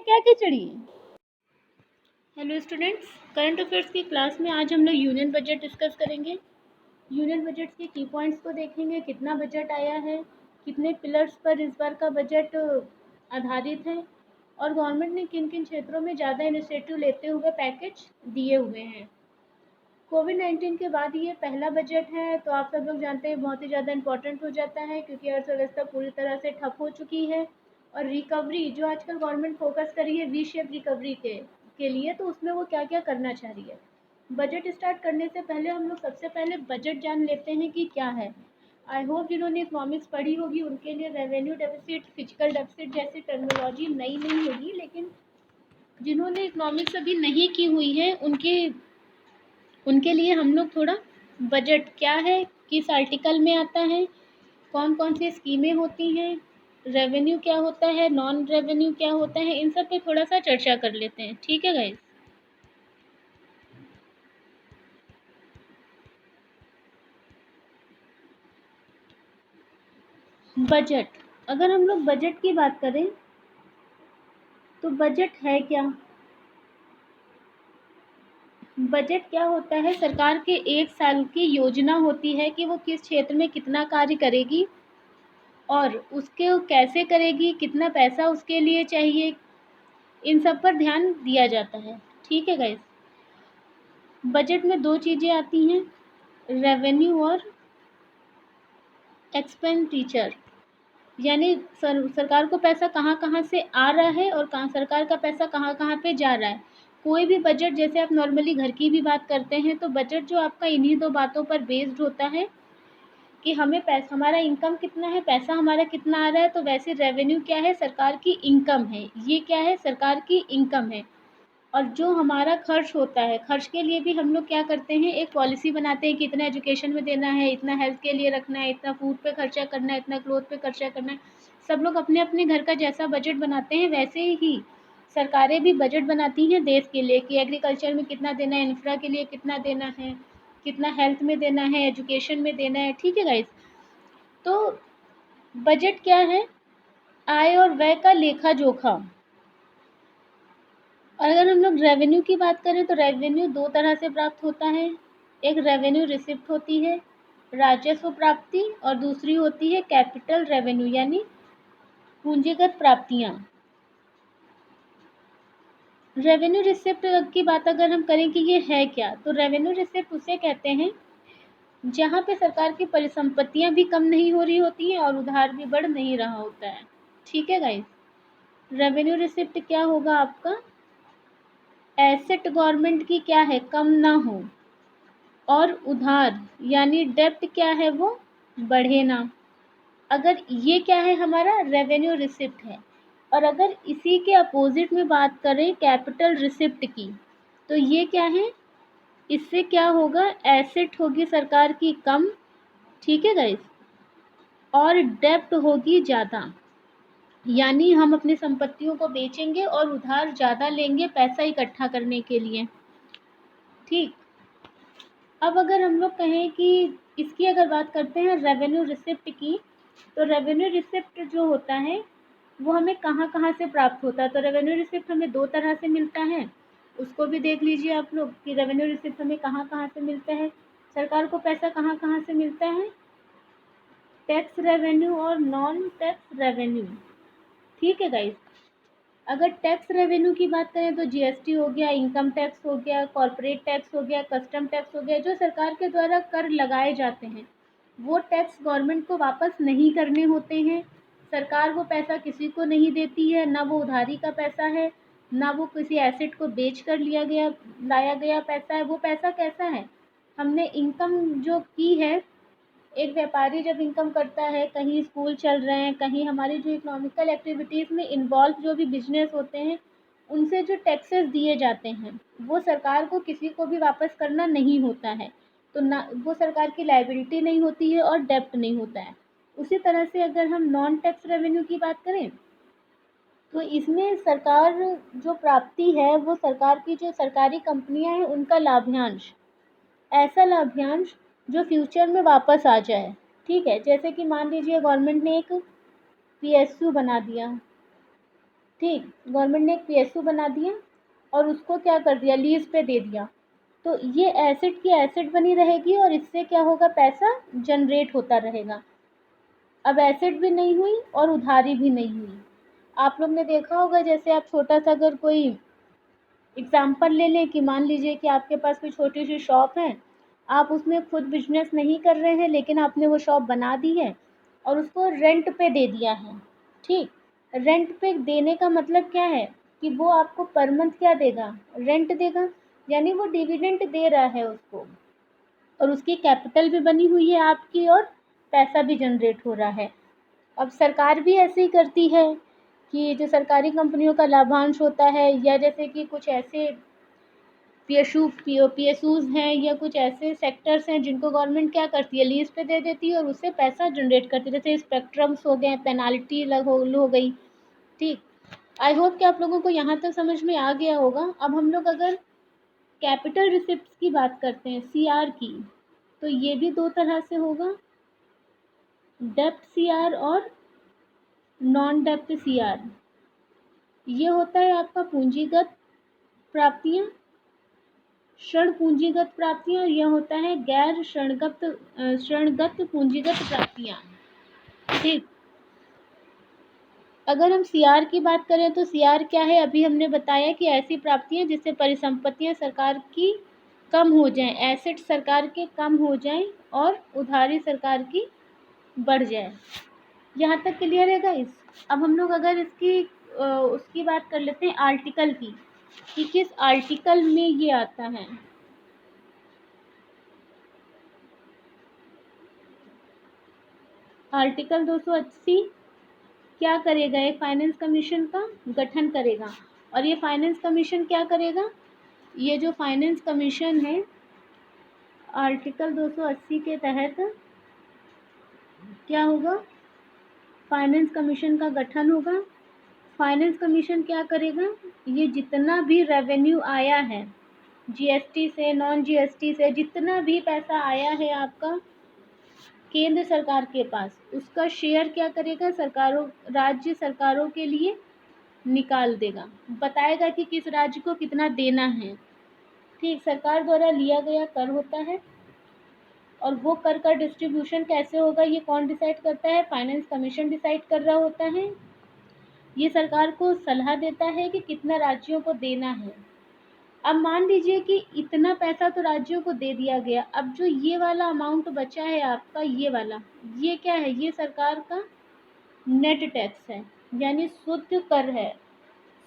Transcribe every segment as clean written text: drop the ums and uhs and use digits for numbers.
क्या खिचड़ी। Hello students, current affairs की class में आज हम लोग यूनियन बजट डिस्कस करेंगे। यूनियन बजट के की पॉइंट्स को देखेंगे, कितना बजट आया है, कितने पिलर्स पर इस बार का बजट आधारित है और गवर्नमेंट ने किन किन क्षेत्रों में ज़्यादा इनिशिएटिव लेते हुए पैकेज दिए हुए हैं। कोविड-19 के बाद ये पहला बजट है, तो आप सब लोग जानते हैं बहुत ही ज़्यादा इम्पोर्टेंट हो जाता है क्योंकि अर्थव्यवस्था पूरी तरह से ठप हो चुकी है और रिकवरी जो आजकल गवर्नमेंट फोकस कर रही है वी शेप रिकवरी के लिए, तो उसमें वो क्या क्या करना चाह रही है। बजट स्टार्ट करने से पहले हम लोग सबसे पहले बजट जान लेते हैं कि क्या है। आई होप जिन्होंने इकोनॉमिक्स पढ़ी होगी उनके लिए रेवेन्यू डेफिसिट, फिजिकल डेफिसिट जैसी टर्मिनोलॉजी नई नहीं होगी, लेकिन जिन्होंने इकोनॉमिक्स अभी नहीं की हुई है उनके लिए हम लोग थोड़ा बजट क्या है, किस आर्टिकल में आता है, कौन कौन सी स्कीमें होती हैं, रेवेन्यू क्या होता है, नॉन रेवेन्यू क्या होता है, इन सब पे थोड़ा सा चर्चा कर लेते हैं। ठीक है गाइस। बजट, अगर हम लोग बजट की बात करें तो बजट है क्या। बजट क्या होता है, सरकार के एक साल की योजना होती है कि वो किस क्षेत्र में कितना कार्य करेगी और उसके कैसे करेगी, कितना पैसा उसके लिए चाहिए, इन सब पर ध्यान दिया जाता है। ठीक है गाइस। बजट में दो चीज़ें आती हैं, रेवेन्यू और एक्सपेंडिचर, यानी सरकार को पैसा कहाँ कहाँ से आ रहा है और कहाँ सरकार का पैसा कहाँ कहाँ पे जा रहा है। कोई भी बजट, जैसे आप नॉर्मली घर की भी बात करते हैं, तो बजट जो आपका इन्हीं दो बातों पर बेस्ड होता है कि हमें पैसा, हमारा इनकम कितना है, पैसा हमारा कितना आ रहा है। तो वैसे रेवेन्यू क्या है, सरकार की इनकम है। ये क्या है, सरकार की इनकम है। और जो हमारा खर्च होता है, खर्च के लिए भी हम लोग क्या करते हैं, एक पॉलिसी बनाते हैं कि इतना एजुकेशन में देना है, इतना हेल्थ के लिए रखना है, इतना फूड पे खर्चा करना है, इतना क्लोथ पे खर्चा करना है। सब लोग अपने अपने घर का जैसा बजट बनाते हैं, वैसे ही सरकारें भी बजट बनाती हैं देश के लिए कि एग्रीकल्चर में कितना देना है, इंफ्रा के लिए कितना देना है, कितना हेल्थ में देना है, एजुकेशन में देना है। ठीक है गाइस। तो बजट क्या है, आय और व्यय का लेखा जोखा। और अगर हम लोग रेवेन्यू की बात करें तो रेवेन्यू दो तरह से प्राप्त होता है। एक रेवेन्यू रिसिप्ट होती है, राजस्व प्राप्ति, और दूसरी होती है कैपिटल रेवेन्यू यानी पूंजीगत प्राप्तियां। रेवेन्यू रिसिप्ट की बात अगर हम करें कि ये है क्या, तो रेवेन्यू रिसिप्ट उसे कहते हैं जहाँ पे सरकार की परिसंपत्तियां भी कम नहीं हो रही होती हैं और उधार भी बढ़ नहीं रहा होता है। ठीक है गाइस। रेवेन्यू रिसिप्ट क्या होगा आपका, एसेट गवर्नमेंट की क्या है, कम ना हो, और उधार यानी डेब्ट क्या है, वो बढ़े ना। अगर ये क्या है, हमारा रेवेन्यू रिसिप्ट है। और अगर इसी के अपोजिट में बात करें कैपिटल रिसिप्ट की, तो ये क्या है, इससे क्या होगा, एसेट होगी सरकार की कम। ठीक है गाइस। और डेब्ट होगी ज़्यादा, यानी हम अपनी संपत्तियों को बेचेंगे और उधार ज़्यादा लेंगे पैसा इकट्ठा करने के लिए। ठीक। अब अगर हम लोग कहें कि इसकी अगर बात करते हैं रेवेन्यू रिसिप्ट की, तो रेवेन्यू रिसिप्ट जो होता है वो हमें कहाँ कहाँ से प्राप्त होता है। तो रेवेन्यू रिसिप्ट हमें दो तरह से मिलता है, उसको भी देख लीजिए आप लोग कि रेवेन्यू रिसिप्ट हमें कहाँ कहाँ से मिलता है, सरकार को पैसा कहाँ कहाँ से मिलता है, टैक्स रेवेन्यू और नॉन टैक्स रेवेन्यू। ठीक है गाइस। अगर टैक्स रेवेन्यू की बात करें तो जीएसटी हो गया, इनकम टैक्स हो गया, कॉर्पोरेट टैक्स हो गया, कस्टम टैक्स हो गया, जो सरकार के द्वारा कर लगाए जाते हैं वो टैक्स गवर्नमेंट को वापस नहीं करने होते हैं। सरकार वो पैसा किसी को नहीं देती है, ना वो उधारी का पैसा है, ना वो किसी एसेट को बेच कर लाया गया पैसा है। वो पैसा कैसा है, हमने इनकम जो की है, एक व्यापारी जब इनकम करता है, कहीं स्कूल चल रहे हैं, कहीं हमारी जो इकोनॉमिकल एक्टिविटीज़ में इन्वॉल्व जो भी बिजनेस होते हैं, उनसे जो टैक्सेस दिए जाते हैं वो सरकार को किसी को भी वापस करना नहीं होता है। तो ना वो सरकार की लायबिलिटी नहीं होती है और डेब्ट नहीं होता है। उसी तरह से अगर हम नॉन टैक्स रेवेन्यू की बात करें तो इसमें सरकार जो प्राप्ति है वो सरकार की जो सरकारी कंपनियां हैं उनका लाभांश, ऐसा लाभांश जो फ्यूचर में वापस आ जाए। ठीक है। जैसे कि मान लीजिए गवर्नमेंट ने एक पीएसयू बना दिया, ठीक, गवर्नमेंट ने एक पीएसयू बना दिया और उसको क्या कर दिया, लीज पे दे दिया। तो ये एसेट की एसेट बनी रहेगी और इससे क्या होगा, पैसा जनरेट होता रहेगा। अब एसेट भी नहीं हुई और उधारी भी नहीं हुई। आप लोग ने देखा होगा, जैसे आप छोटा सा अगर कोई एग्जाम्पल ले लें कि मान लीजिए कि आपके पास कोई छोटी सी शॉप है, आप उसमें खुद बिजनेस नहीं कर रहे हैं लेकिन आपने वो शॉप बना दी है और उसको रेंट पे दे दिया है। ठीक, रेंट पे देने का मतलब क्या है कि वो आपको पर मंथ क्या देगा, रेंट देगा, यानी वो डिविडेंड दे रहा है उसको, और उसकी कैपिटल भी बनी हुई है आपकी और पैसा भी जनरेट हो रहा है। अब सरकार भी ऐसे ही करती है कि जो सरकारी कंपनियों का लाभांश होता है, या जैसे कि कुछ ऐसे पीएसयूज हैं या कुछ ऐसे सेक्टर्स हैं जिनको गवर्नमेंट क्या करती है, लीज पे दे देती है और उससे पैसा जनरेट करती है, जैसे स्पेक्ट्रम्स हो गए, पेनाल्टी हो गई। ठीक, आई होप कि आप लोगों को यहाँ तक समझ में आ गया होगा। अब हम लोग अगर कैपिटल रिसिप्ट्स की बात करते हैं, सीआर की, तो ये भी दो तरह से होगा, डेप्ट सीआर और नॉन डेप्ट सीआर। ये होता है आपका पूंजीगत प्राप्तियां, ऋण पूंजीगत प्राप्तियां, और यह होता है गैर ऋणगत पूंजीगत प्राप्तियां। ठीक, अगर हम सीआर की बात करें तो सीआर क्या है, अभी हमने बताया कि ऐसी प्राप्तियां जिससे परिसंपत्तियां सरकार की कम हो जाएं, एसेट सरकार के कम हो जाएं और उधारी सरकार की बढ़ जाए। यहाँ तक क्लियर है गाइस। अब हम लोग अगर इसकी उसकी बात कर लेते हैं आर्टिकल की, कि किस आर्टिकल में ये आता है। आर्टिकल 280 क्या करेगा, एक फाइनेंस कमीशन का गठन करेगा। और ये फाइनेंस कमीशन क्या करेगा, ये जो फाइनेंस कमीशन है आर्टिकल 280 के तहत क्या होगा, फाइनेंस कमीशन का गठन होगा। फाइनेंस कमीशन क्या करेगा, ये जितना भी रेवेन्यू आया है जीएसटी से, नॉन जीएसटी से, जितना भी पैसा आया है आपका केंद्र सरकार के पास, उसका शेयर क्या करेगा, सरकारों, राज्य सरकारों के लिए निकाल देगा, बताएगा कि किस राज्य को कितना देना है। ठीक, सरकार द्वारा लिया गया कर होता है, और वो कर का डिस्ट्रीब्यूशन कैसे होगा, ये कौन डिसाइड करता है, फाइनेंस कमीशन डिसाइड कर रहा होता है। ये सरकार को सलाह देता है कि कितना राज्यों को देना है। अब मान लीजिए कि इतना पैसा तो राज्यों को दे दिया गया, अब जो ये वाला अमाउंट बचा है आपका, ये वाला, ये क्या है, ये सरकार का नेट टैक्स है, यानी शुद्ध कर है।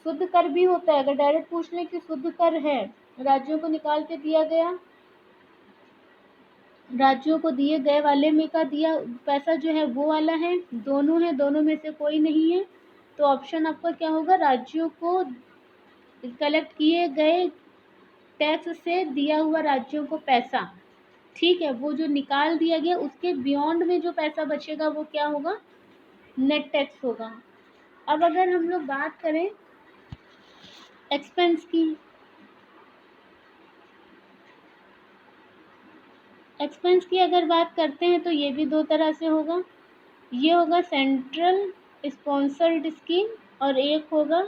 शुद्ध कर भी होता है, अगर डायरेक्ट पूछ लें कि शुद्ध कर है, राज्यों को निकाल के दिया गया, राज्यों को दिए गए वाले में का दिया पैसा जो है वो वाला है, दोनों है, दोनों में से कोई नहीं है, तो ऑप्शन आपका क्या होगा, राज्यों को कलेक्ट किए गए टैक्स से दिया हुआ राज्यों को पैसा। ठीक है, वो जो निकाल दिया गया उसके बियॉन्ड में जो पैसा बचेगा वो क्या होगा, नेट टैक्स होगा। अब अगर हम लोग बात करें एक्सपेंस की, एक्सपेंस की अगर बात करते हैं तो ये भी दो तरह से होगा, ये होगा सेंट्रल स्पॉन्सर्ड स्कीम और एक होगा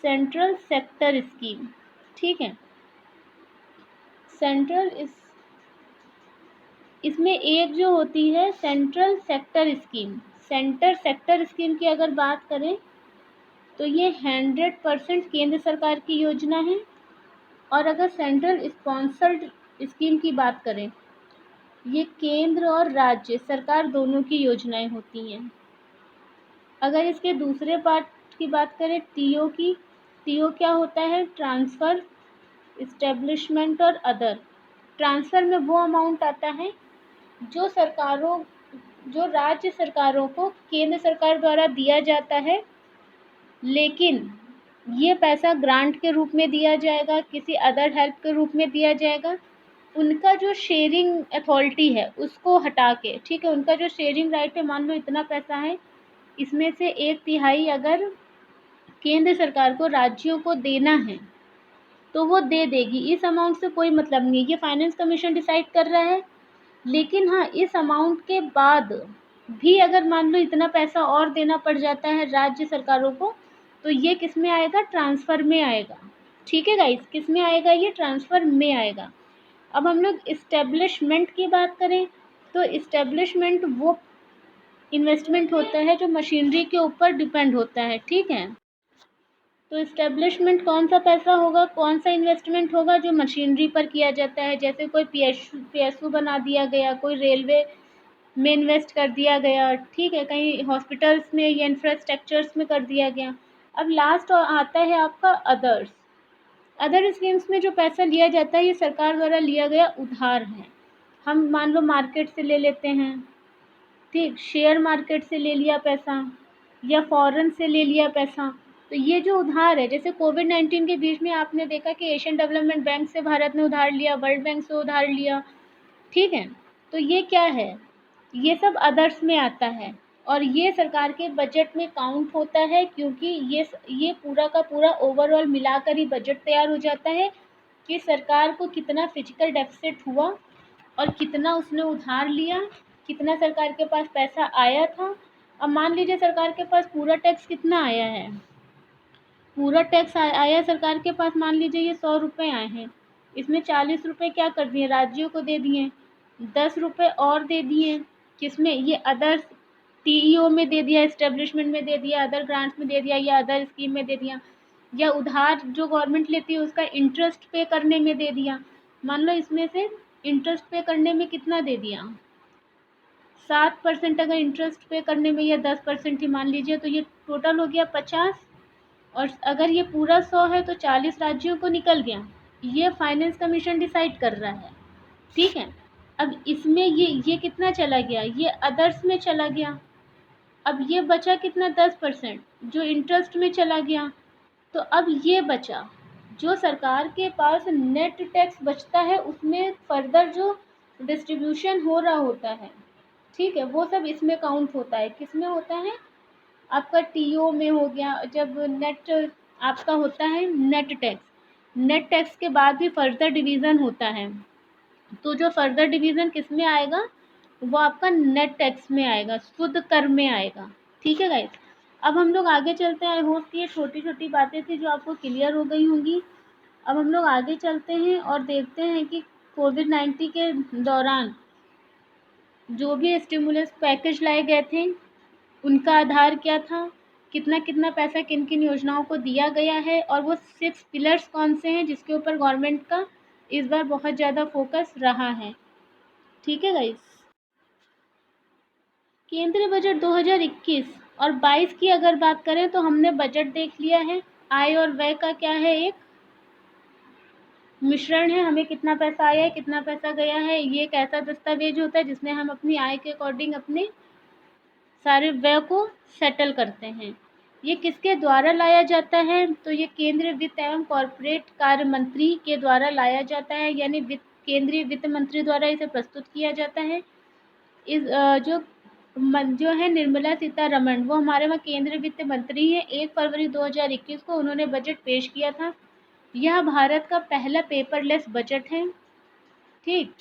सेंट्रल सेक्टर स्कीम। ठीक है, सेंट्रल इसमें एक जो होती है central sector scheme, centre sector scheme की अगर बात करें तो ये 100% केंद्र सरकार की योजना है। और अगर सेंट्रल स्पॉन्सर्ड स्कीम की बात करें, ये केंद्र और राज्य सरकार दोनों की योजनाएं होती हैं। अगर इसके दूसरे पार्ट की बात करें टीओ की, टीओ क्या होता है, ट्रांसफ़र, इस्टेब्लिशमेंट और अदर। ट्रांसफ़र में वो अमाउंट आता है जो सरकारों, जो राज्य सरकारों को केंद्र सरकार द्वारा दिया जाता है, लेकिन ये पैसा ग्रांट के रूप में दिया जाएगा, किसी अदर हेल्प के रूप में दिया जाएगा, उनका जो शेयरिंग अथॉरिटी है उसको हटा के। ठीक है, उनका जो शेयरिंग राइट है, मान लो इतना पैसा है, इसमें से 1/3 अगर केंद्र सरकार को राज्यों को देना है तो वो दे देगी, इस अमाउंट से कोई मतलब नहीं है, ये फाइनेंस कमीशन डिसाइड कर रहा है। लेकिन हाँ, इस अमाउंट के बाद भी अगर मान लो इतना पैसा और देना पड़ जाता है राज्य सरकारों को, तो ये किस में आएगा? ट्रांसफ़र में आएगा। ठीक है गाइस, किस में आएगा? ये ट्रांसफ़र में आएगा। अब हम लोग इस्टेब्लिशमेंट की बात करें, तो इस्टेब्लिशमेंट वो इन्वेस्टमेंट होता है जो मशीनरी के ऊपर डिपेंड होता है। ठीक है, तो इस्टेब्लिशमेंट कौन सा पैसा होगा, कौन सा इन्वेस्टमेंट होगा? जो मशीनरी पर किया जाता है, जैसे कोई पीएसयू बना दिया गया, कोई रेलवे में इन्वेस्ट कर दिया गया, ठीक है, कहीं हॉस्पिटल्स में या इंफ्रास्ट्रक्चर्स में कर दिया गया। अब लास्ट आता है आपका अदर्स। अदर स्कीम्स में जो पैसा लिया जाता है, ये सरकार द्वारा लिया गया उधार है। हम मान लो मार्केट से ले लेते हैं, ठीक, शेयर मार्केट से ले लिया पैसा या फॉरेन से ले लिया पैसा। तो ये जो उधार है, जैसे कोविड-19 के बीच में आपने देखा कि एशियन डेवलपमेंट बैंक से भारत ने उधार लिया, वर्ल्ड बैंक से उधार लिया, ठीक है। तो ये क्या है? ये सब अदर्स में आता है और ये सरकार के बजट में काउंट होता है, क्योंकि ये पूरा का पूरा ओवरऑल मिलाकर ही बजट तैयार हो जाता है कि सरकार को कितना फिजिकल डेफिसिट हुआ और कितना उसने उधार लिया, कितना सरकार के पास पैसा आया था। अब मान लीजिए सरकार के पास पूरा टैक्स कितना आया है, पूरा टैक्स आया सरकार के पास, मान लीजिए ये 100 रुपये आए हैं, इसमें 40 रुपये क्या कर दिए? राज्यों को दे दिए, 10 रुपये और दे दिए किसमें? ये अदर टीईओ में दे दिया, इस्टेब्लिशमेंट में दे दिया, अदर ग्रांट्स में दे दिया, या अदर स्कीम में दे दिया, या उधार जो गवर्नमेंट लेती है उसका इंटरेस्ट पे करने में दे दिया। मान लो इसमें से इंटरेस्ट पे करने में कितना दे दिया? 7% अगर इंटरेस्ट पे करने में, या 10% ही मान लीजिए, तो ये टोटल हो गया 50। और अगर ये पूरा 100 है तो 40 राज्यों को निकल गया। ये फाइनेंस कमीशन डिसाइड कर रहा है, ठीक है। अब इसमें ये कितना चला गया? ये अदर्स में चला गया। अब ये बचा कितना? 10% जो इंटरेस्ट में चला गया। तो अब ये बचा, जो सरकार के पास नेट टैक्स बचता है, उसमें फर्दर जो डिस्ट्रीब्यूशन हो रहा होता है, ठीक है, वो सब इसमें काउंट होता है। किस में होता है? आपका टीओ में हो गया। जब नेट आपका होता है नेट टैक्स, नेट टैक्स के बाद भी फर्दर डिवीज़न होता है, तो जो फर्दर डिवीज़न किस में आएगा? वो आपका नेट टैक्स में आएगा, शुद्ध कर में आएगा। ठीक है गाइस, अब हम लोग आगे चलते हैं। आई होप कि ये छोटी छोटी बातें थी जो आपको क्लियर हो गई होंगी। अब हम लोग आगे चलते हैं और देखते हैं कि कोविड-19 के दौरान जो भी स्टिमुलस पैकेज लाए गए थे, उनका आधार क्या था, कितना कितना पैसा किन किन योजनाओं को दिया गया है, और वो 6 पिलर्स कौन से हैं जिसके ऊपर गवर्नमेंट का इस बार बहुत ज़्यादा फोकस रहा है। ठीक है गाइस, केंद्रीय बजट 2021 और 22 की अगर बात करें तो हमने बजट देख लिया है। आय और व्यय का क्या है? एक मिश्रण है, हमें कितना पैसा आया है, कितना पैसा गया है। ये एक ऐसा दस्तावेज होता है जिसमें हम अपनी आय के अकॉर्डिंग अपने सारे व्यय को सेटल करते हैं। ये किसके द्वारा लाया जाता है? तो ये केंद्रीय वित्त एवं कॉर्पोरेट कार्य मंत्री के द्वारा लाया जाता है, यानी केंद्रीय वित्त मंत्री द्वारा इसे प्रस्तुत किया जाता है। इस जो है निर्मला सीतारमण, वो हमारे वहाँ केंद्रीय वित्त मंत्री हैं। 1 फरवरी 2021 को उन्होंने बजट पेश किया था। यह भारत का पहला पेपरलेस बजट है। ठीक,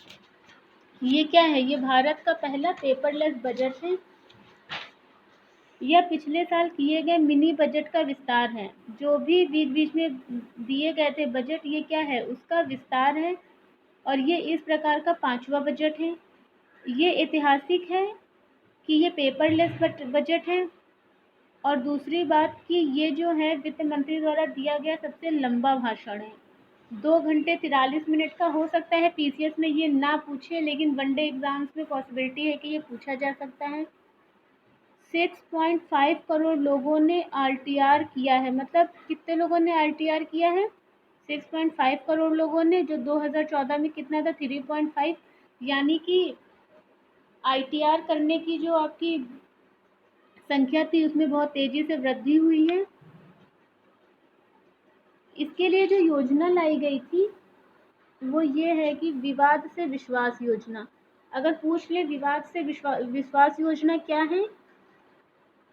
ये क्या है? ये भारत का पहला पेपरलेस बजट है। यह पिछले साल किए गए मिनी बजट का विस्तार है। जो भी बीच बीच में दिए गए थे बजट, ये क्या है? उसका विस्तार है। और ये इस प्रकार का 5वां बजट है। ये ऐतिहासिक है कि ये पेपरलेस बजट है। और दूसरी बात कि ये जो है वित्त मंत्री द्वारा दिया गया सबसे लंबा भाषण है। 2 घंटे 43 मिनट का। हो सकता है पीसीएस में ये ना पूछे, लेकिन वनडे एग्जाम्स में पॉसिबिलिटी है कि ये पूछा जा सकता है। 6.5 करोड़ लोगों ने आरटीआर किया है। मतलब कितने लोगों ने आरटीआर किया है? 6.5 करोड़ लोगों ने, जो 2014 में कितना था? 3.5। यानी कि आईटीआर करने की जो आपकी संख्या थी उसमें बहुत तेजी से वृद्धि हुई है। इसके लिए जो योजना लाई गई थी वो ये है कि विवाद से विश्वास योजना। अगर पूछ ले विवाद से विश्वास योजना क्या है,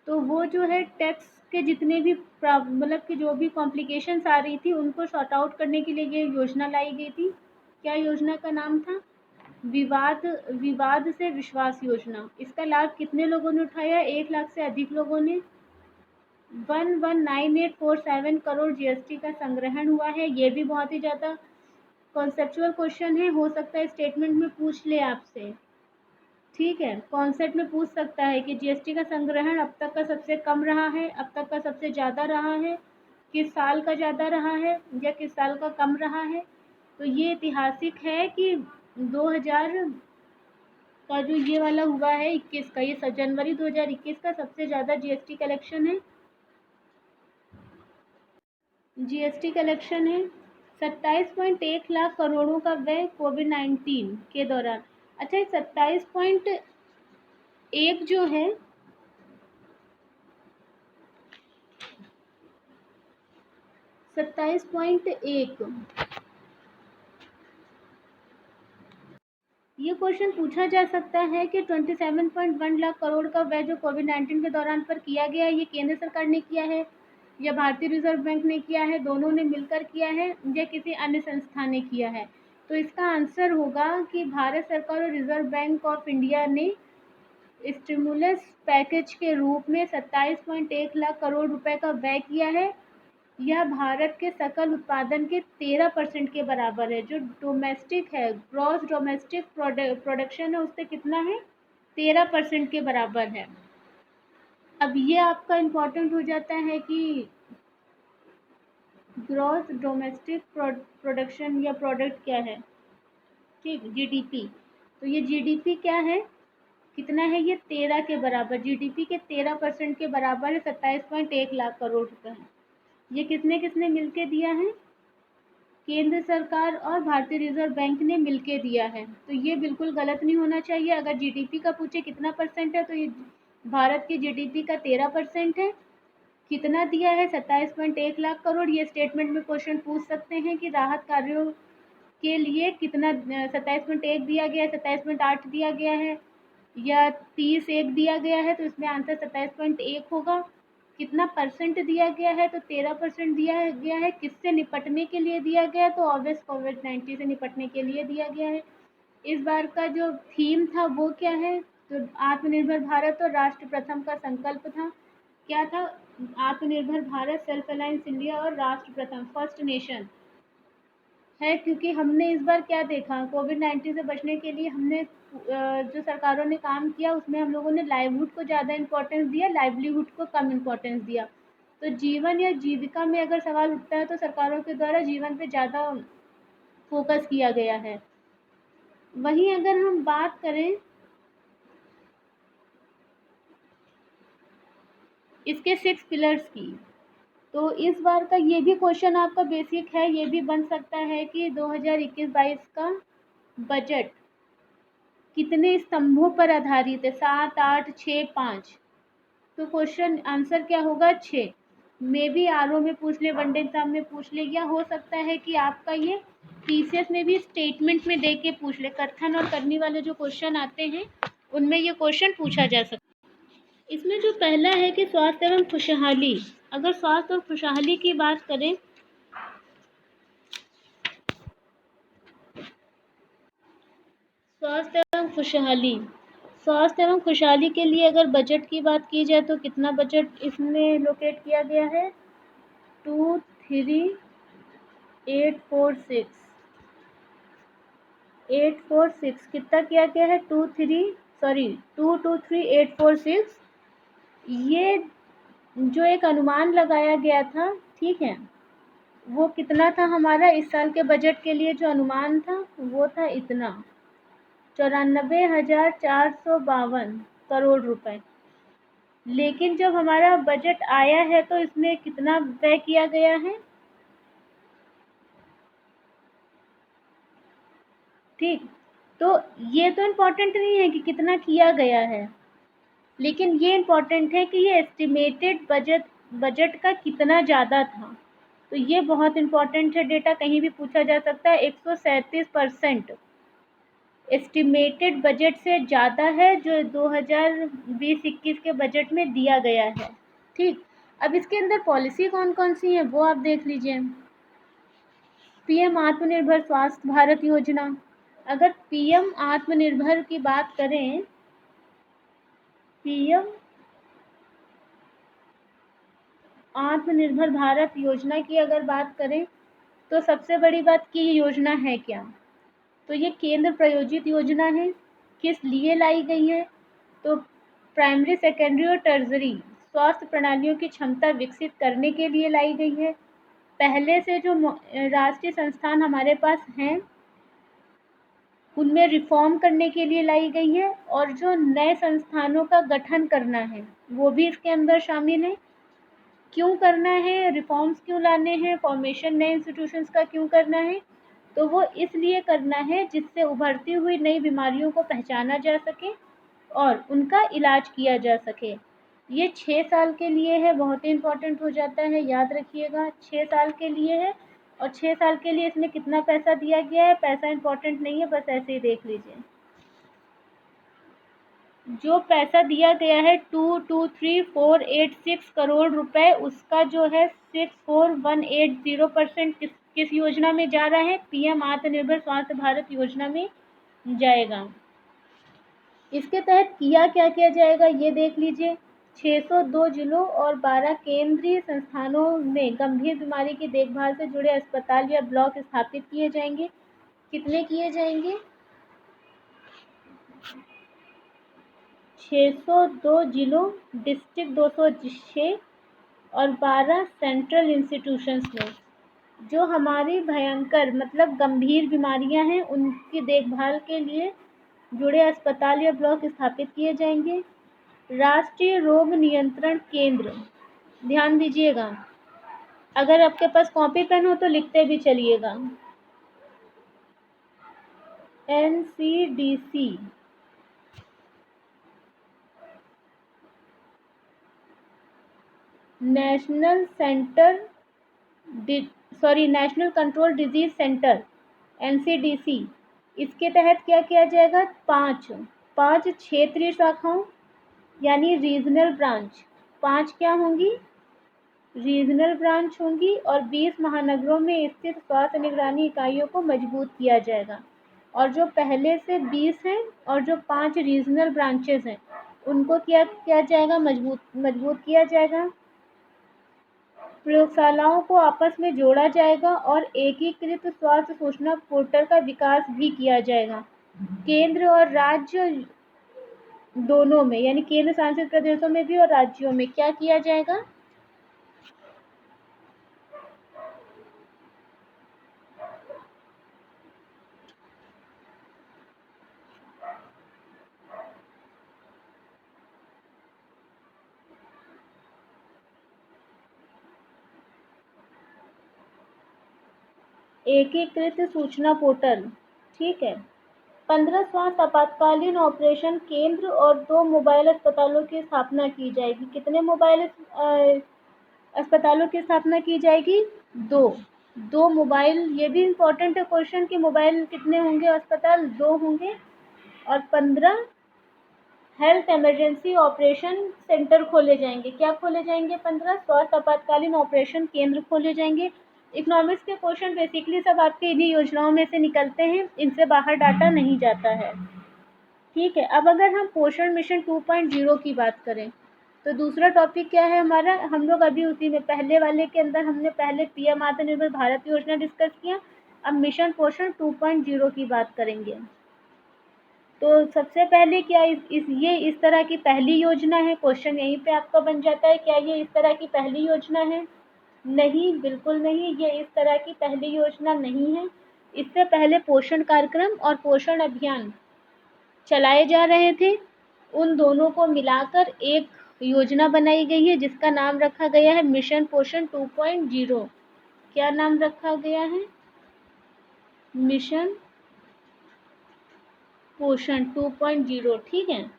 तो वो जो है टैक्स के जितने भी मतलब कि जो भी कॉम्प्लिकेशंस आ रही थी उनको सॉर्ट आउट करने के लिए ये योजना लाई गई थी। क्या योजना का नाम था? विवाद विवाद से विश्वास योजना, इसका लाभ कितने लोगों ने उठाया? 1 लाख से अधिक लोगों ने। 119847 करोड़ जीएसटी का संग्रहण हुआ है। ये भी बहुत ही ज़्यादा कॉन्सेप्चुअल क्वेश्चन है, हो सकता है स्टेटमेंट में पूछ ले आपसे। ठीक है, कॉन्सेप्ट में पूछ सकता है कि जीएसटी का संग्रहण अब तक का सबसे कम रहा है, अब तक का सबसे ज़्यादा रहा है, किस साल का ज़्यादा रहा है या किस साल का कम रहा है। तो ये ऐतिहासिक है कि 2000 का जो ये वाला हुआ है 21 का, ये जनवरी 2021 का सबसे ज़्यादा जीएसटी कलेक्शन है। जीएसटी कलेक्शन है 27.1 लाख करोड़ों का व्यय कोविड-19 के दौरान। अच्छा, 27.1 जो है 27.1 ये क्वेश्चन पूछा जा सकता है कि 27.1 लाख करोड़ का व्यय जो कोविड-19 के दौरान पर किया गया, ये केंद्र सरकार ने किया है या भारतीय रिजर्व बैंक ने किया है, दोनों ने मिलकर किया है या किसी अन्य संस्था ने किया है? तो इसका आंसर होगा कि भारत सरकार और रिजर्व बैंक ऑफ इंडिया ने स्टिमुलस पैकेज के रूप में 27.1 लाख करोड़ रुपए का व्यय किया है। यह भारत के सकल उत्पादन के 13% के बराबर है। जो डोमेस्टिक है, ग्रॉस डोमेस्टिक प्रोडक्शन है, उससे कितना है? 13% के बराबर है। अब ये आपका इम्पोर्टेंट हो जाता है कि ग्रॉस डोमेस्टिक प्रोडक्शन या प्रोडक्ट क्या है? ठीक, जीडीपी। तो ये जीडीपी क्या है, कितना है? ये 13 के बराबर, जीडीपी के 13% के बराबर है, 27.1 लाख करोड़ रुपए है। ये किसने किसने मिलके दिया है? केंद्र सरकार और भारतीय रिजर्व बैंक ने मिलके दिया है। तो ये बिल्कुल गलत नहीं होना चाहिए। अगर जीडीपी का पूछे कितना परसेंट है, तो ये भारत की जीडीपी का 13% है। कितना दिया है? 27.1 लाख करोड़। ये स्टेटमेंट में क्वेश्चन पूछ सकते हैं कि राहत कार्यों के लिए कितना 27.1 दिया गया है, 27.8 दिया गया है या 30 दिया गया है। तो इसमें आंसर 27.1 होगा। कितना परसेंट दिया गया है? तो 13% दिया गया है। किससे निपटने के लिए दिया गया है? तो ऑब्वियस कोविड-19 से निपटने के लिए दिया गया है। इस बार का जो थीम था वो क्या है? तो आत्मनिर्भर भारत और राष्ट्र प्रथम का संकल्प था। क्या था? आत्मनिर्भर भारत, सेल्फ रिलायंस इंडिया और राष्ट्र प्रथम, फर्स्ट नेशन है। क्योंकि हमने इस बार क्या देखा, कोविड-19 से बचने के लिए हमने जो सरकारों ने काम किया उसमें हम लोगों ने लाइवलीहुड को ज़्यादा इम्पोर्टेंस दिया, लाइवलीहुड को कम इम्पोर्टेंस दिया। तो जीवन या जीविका में अगर सवाल उठता है तो सरकारों के द्वारा जीवन पे ज़्यादा फोकस किया गया है। वहीं अगर हम बात करें इसके 6 पिलर्स की, तो इस बार का ये भी क्वेश्चन आपका बेसिक है। ये भी बन सकता है कि 2021-22 का बजट कितने स्तंभों पर आधारित है? 7, 8, 6, 5। तो क्वेश्चन आंसर क्या होगा? 6। मे बी आरओ में पूछ ले, वनडे एग्जाम में पूछ ले, या हो सकता है कि आपका ये पीसीएस में भी स्टेटमेंट में दे के पूछ ले। कथन और करनी वाले जो क्वेश्चन आते हैं उनमें ये क्वेश्चन पूछा जा सकता है। इसमें जो पहला है कि स्वास्थ्य एवं खुशहाली, अगर स्वास्थ्य और खुशहाली की बात करें, स्वास्थ्य एवं खुशहाली, स्वास्थ्य एवं खुशहाली के लिए अगर बजट की बात की जाए तो कितना बजट इसमें लोकेट किया गया है? 23846 846 कितना किया गया है? 223846। ये जो एक अनुमान लगाया गया था, ठीक है, वो कितना था? हमारा इस साल के बजट के लिए जो अनुमान था वो था इतना, 94,452 करोड़ रुपए। लेकिन जब हमारा बजट आया है तो इसमें कितना व्यय किया गया है? ठीक, तो ये तो इम्पोर्टेंट नहीं है कि कितना किया गया है, लेकिन ये इम्पोर्टेंट है कि ये एस्टिमेटेड बजट का कितना ज़्यादा था। तो ये बहुत इम्पोर्टेंट है डेटा, कहीं भी पूछा जा सकता है। 137% एस्टिमेटेड बजट से ज़्यादा है जो 2020-21 के बजट में दिया गया है। ठीक, अब इसके अंदर पॉलिसी कौन कौन सी है वो आप देख लीजिए। पीएम आत्मनिर्भर स्वास्थ्य भारत योजना, अगर पीएम आत्मनिर्भर की बात करें, पीएम आत्मनिर्भर भारत योजना की अगर बात करें तो सबसे बड़ी बात कि ये योजना है क्या। तो ये केंद्र प्रायोजित योजना है। किस लिए लाई गई है? तो प्राइमरी, सेकेंडरी और टर्जरी स्वास्थ्य प्रणालियों की क्षमता विकसित करने के लिए लाई गई है। पहले से जो राष्ट्रीय संस्थान हमारे पास हैं उनमें रिफॉर्म करने के लिए लाई गई है, और जो नए संस्थानों का गठन करना है वो भी इसके अंदर शामिल है। क्यों करना है, रिफॉर्म्स क्यों लाने हैं, फॉर्मेशन नए इंस्टीट्यूशंस का क्यों करना है? तो वो इसलिए करना है जिससे उभरती हुई नई बीमारियों को पहचाना जा सके और उनका इलाज किया जा सके। ये 6 साल के लिए है, बहुत ही इम्पोर्टेंट हो जाता है, याद रखिएगा 6 साल के लिए है। और 6 साल के लिए इसमें कितना पैसा दिया गया है, पैसा इम्पोर्टेंट नहीं है, बस ऐसे ही देख लीजिए। जो पैसा दिया गया है 223,486 करोड़ रुपए, उसका जो है 64180% किस योजना में जा रहा है? पीएम आत्मनिर्भर स्वास्थ्य भारत योजना में जाएगा। इसके तहत किया क्या किया जाएगा ये देख लीजिए। 602 जिलों और 12 केंद्रीय संस्थानों में गंभीर बीमारी की देखभाल से जुड़े अस्पताल या ब्लॉक स्थापित किए जाएंगे। कितने किए जाएंगे? 602 जिलों, डिस्ट्रिक्ट 206 और 12 सेंट्रल इंस्टीट्यूशंस में जो हमारी भयंकर मतलब गंभीर बीमारियां हैं उनकी देखभाल के लिए जुड़े अस्पताल या ब्लॉक स्थापित किए जाएंगे। राष्ट्रीय रोग नियंत्रण केंद्र, ध्यान दीजिएगा, अगर आपके पास कॉपी पेन हो तो लिखते भी चलिएगा। NCDC, national national control disease centre, NCDC। इसके तहत क्या किया जाएगा? पांच क्षेत्रीय शाखाओं यानी रीजनल ब्रांच, 5 क्या होंगी? रीजनल ब्रांच होंगी, और 20 महानगरों में स्थित स्वास्थ्य निगरानी इकाइयों को मजबूत किया जाएगा। और जो पहले से 20 हैं और जो 5 रीजनल ब्रांचेस हैं उनको क्या किया जाएगा? मजबूत किया जाएगा। प्रयोगशालाओं को आपस में जोड़ा जाएगा और एकीकृत स्वास्थ्य सूचना पोर्टल का विकास भी किया जाएगा। केंद्र और राज्य दोनों में, यानी केंद्र शासित प्रदेशों में भी और राज्यों में क्या किया जाएगा? एकीकृत सूचना पोर्टल, ठीक है। 15 स्वास्थ्य आपातकालीन ऑपरेशन केंद्र और 2 मोबाइल अस्पतालों की स्थापना की जाएगी। कितने मोबाइल अस्पतालों की स्थापना की जाएगी? 2 मोबाइल। ये भी इम्पोर्टेंट है क्वेश्चन कि मोबाइल कितने होंगे? अस्पताल 2 होंगे। और 15 हेल्थ इमरजेंसी ऑपरेशन सेंटर खोले जाएंगे। क्या खोले जाएंगे? 15 स्वास्थ्य आपातकालीन ऑपरेशन केंद्र खोले जाएंगे। इकोनॉमिक्स के क्वेश्चन बेसिकली सब आपके इन्हीं योजनाओं में से निकलते हैं, इनसे बाहर डाटा नहीं जाता है, ठीक है। अब अगर हम पोषण मिशन 2.0 की बात करें तो दूसरा टॉपिक क्या है हमारा? हम लोग अभी उसी में पहले वाले के अंदर हमने पहले पीएम आत्मनिर्भर भारत योजना डिस्कस किया, अब मिशन पोषण 2.0 की बात करेंगे। तो सबसे पहले क्या ये इस तरह की पहली योजना है? क्वेश्चन यहीं पे आपका बन जाता है, क्या ये इस तरह की पहली योजना है? नहीं, बिल्कुल नहीं, ये इस तरह की पहली योजना नहीं है। इससे पहले पोषण कार्यक्रम और पोषण अभियान चलाए जा रहे थे, उन दोनों को मिलाकर एक योजना बनाई गई है जिसका नाम रखा गया है मिशन पोषण 2.0। क्या नाम रखा गया है? मिशन पोषण 2.0, ठीक है।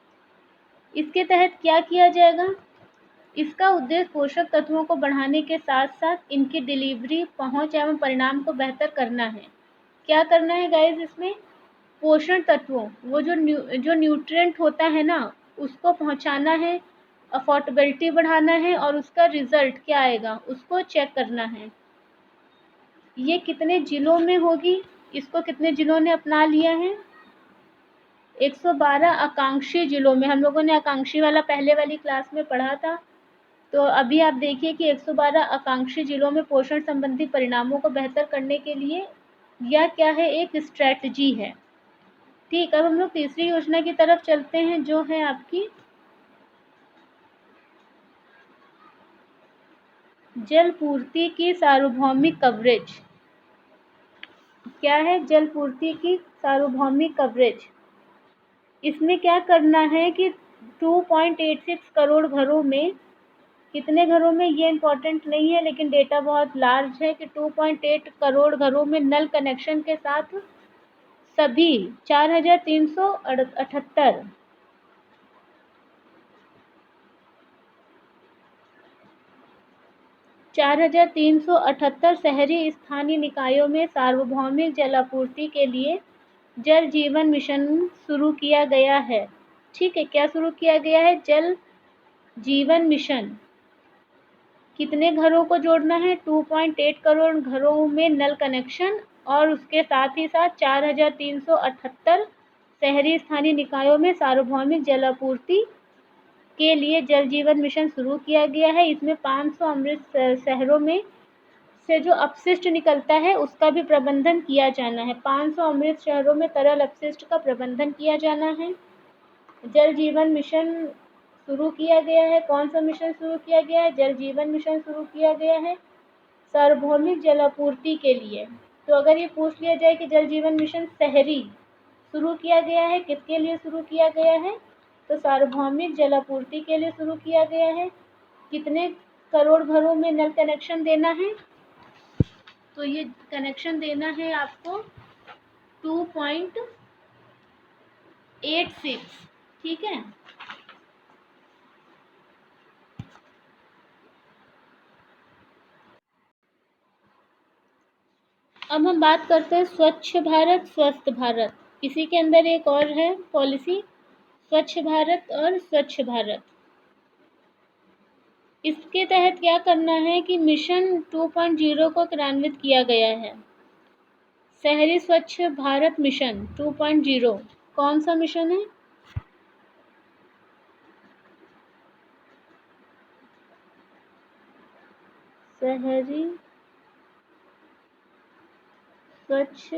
इसके तहत क्या किया जाएगा? इसका उद्देश्य पोषक तत्वों को बढ़ाने के साथ साथ इनकी डिलीवरी, पहुंच एवं परिणाम को बेहतर करना है। क्या करना है गाइस इसमें? पोषण तत्वों, वो जो न्यूट्रिएंट होता है ना, उसको पहुंचाना है, अफोर्डेबिलिटी बढ़ाना है और उसका रिजल्ट क्या आएगा उसको चेक करना है। ये कितने जिलों में होगी? इसको कितने जिलों ने अपना लिया है? 112 आकांक्षी जिलों में। हम लोगों ने आकांक्षी वाला पहले वाली क्लास में पढ़ा था। तो अभी आप देखिए कि 112 आकांक्षी जिलों में पोषण संबंधी परिणामों को बेहतर करने के लिए यह क्या है, एक स्ट्रैटेजी है। ठीक, अब हम लोग तीसरी योजना की तरफ चलते हैं, जो है आपकी जल पूर्ति की सार्वभौमिक कवरेज। क्या है? जल पूर्ति की सार्वभौमिक कवरेज। इसमें क्या करना है कि 2.86 करोड़ घरों में, कितने घरों में ये इम्पोर्टेंट नहीं है, लेकिन डेटा बहुत लार्ज है कि 2.8 करोड़ घरों में नल कनेक्शन के साथ सभी 4,378 शहरी स्थानीय निकायों में सार्वभौमिक जलापूर्ति के लिए जल जीवन मिशन शुरू किया गया है। ठीक है, क्या शुरू किया गया है? जल जीवन मिशन। कितने घरों को जोड़ना है? 2.8 करोड़ घरों में नल कनेक्शन, और उसके साथ ही साथ 4,378 शहरी स्थानीय निकायों में सार्वभौमिक जलापूर्ति के लिए जल जीवन मिशन शुरू किया गया है। इसमें 500 अमृत शहरों में से जो अपशिष्ट निकलता है उसका भी प्रबंधन किया जाना है। 500 अमृत शहरों में तरल अपशिष्ट का प्रबंधन किया जाना है। जल जीवन मिशन शुरू किया गया है। कौन सा मिशन शुरू किया गया है? जल जीवन मिशन शुरू किया गया है सार्वभौमिक जलापूर्ति के लिए। तो अगर ये पूछ लिया जाए कि जल जीवन मिशन शहरी शुरू किया गया है, किसके लिए शुरू किया गया है? तो सार्वभौमिक जलापूर्ति के लिए शुरू किया गया है। कितने करोड़ घरों में नल कनेक्शन देना है? तो ये कनेक्शन देना है आपको 2.86। ठीक है, अब हम बात करते हैं स्वच्छ भारत स्वस्थ भारत। इसी के अंदर एक और है पॉलिसी, स्वच्छ भारत और स्वच्छ भारत। इसके तहत क्या करना है कि मिशन 2.0 को क्रियान्वित किया गया है। शहरी स्वच्छ भारत मिशन 2.0 कौन सा मिशन है? शहरी स्वच्छ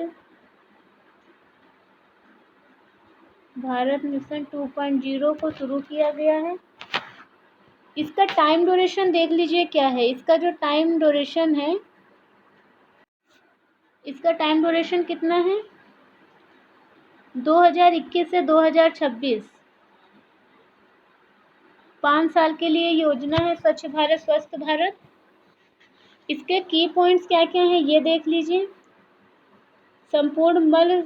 भारत मिशन 2.0 को शुरू किया गया है। इसका टाइम ड्यूरेशन देख लीजिए क्या है। इसका जो टाइम ड्यूरेशन है, इसका टाइम ड्यूरेशन कितना है? 2021 से 2026, 5 साल के लिए योजना है स्वच्छ भारत स्वस्थ भारत। इसके की पॉइंट्स क्या क्या हैं ये देख लीजिए। संपूर्ण मल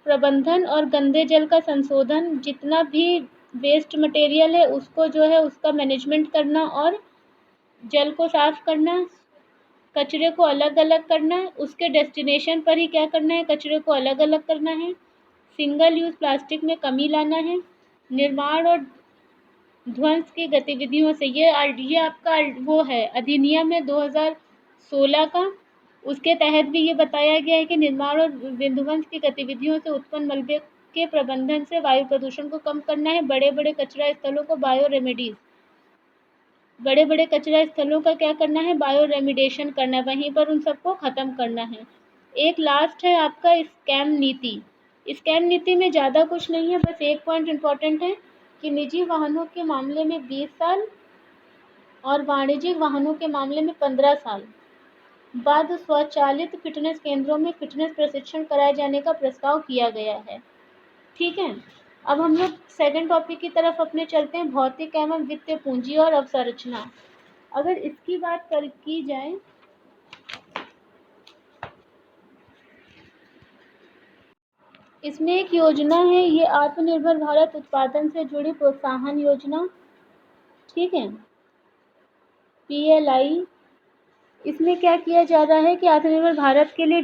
प्रबंधन और गंदे जल का संशोधन, जितना भी वेस्ट मटेरियल है उसको जो है उसका मैनेजमेंट करना और जल को साफ करना, कचरे को अलग अलग करना, उसके डेस्टिनेशन पर ही क्या करना है, कचरे को अलग अलग करना है। सिंगल यूज़ प्लास्टिक में कमी लाना है। निर्माण और ध्वंस की गतिविधियों से, ये आपका वो है अधिनियम है 2016 का। उसके तहत भी ये बताया गया है कि निर्माण और विध्वंस की गतिविधियों से उत्पन्न मलबे के प्रबंधन से वायु प्रदूषण को कम करना है। बड़े बड़े कचरा स्थलों को बायो रेमेडीज, बड़े बड़े कचरा स्थलों का क्या करना है? बायो रेमिडेशन करना है, वहीं पर उन सबको ख़त्म करना है। एक लास्ट है आपका स्कैम नीति। स्कैम नीति में ज़्यादा कुछ नहीं है, बस एक पॉइंट इम्पॉर्टेंट है कि निजी वाहनों के मामले में 20 साल और वाणिज्यिक वाहनों के मामले में 15 साल बाद स्वचालित फिटनेस केंद्रों में फिटनेस प्रशिक्षण कराए जाने का प्रस्ताव किया गया है। ठीक है, अब हम लोग सेकंड टॉपिक की तरफ अपने चलते हैं, भौतिक एवं वित्तीय पूंजी और अवसंरचना। अगर इसकी बात की जाए, इसमें एक योजना है, ये आत्मनिर्भर भारत उत्पादन से जुड़ी प्रोत्साहन योजना। ठीक है, PLI। इसमें क्या किया जा रहा है कि आत्मनिर्भर भारत के लिए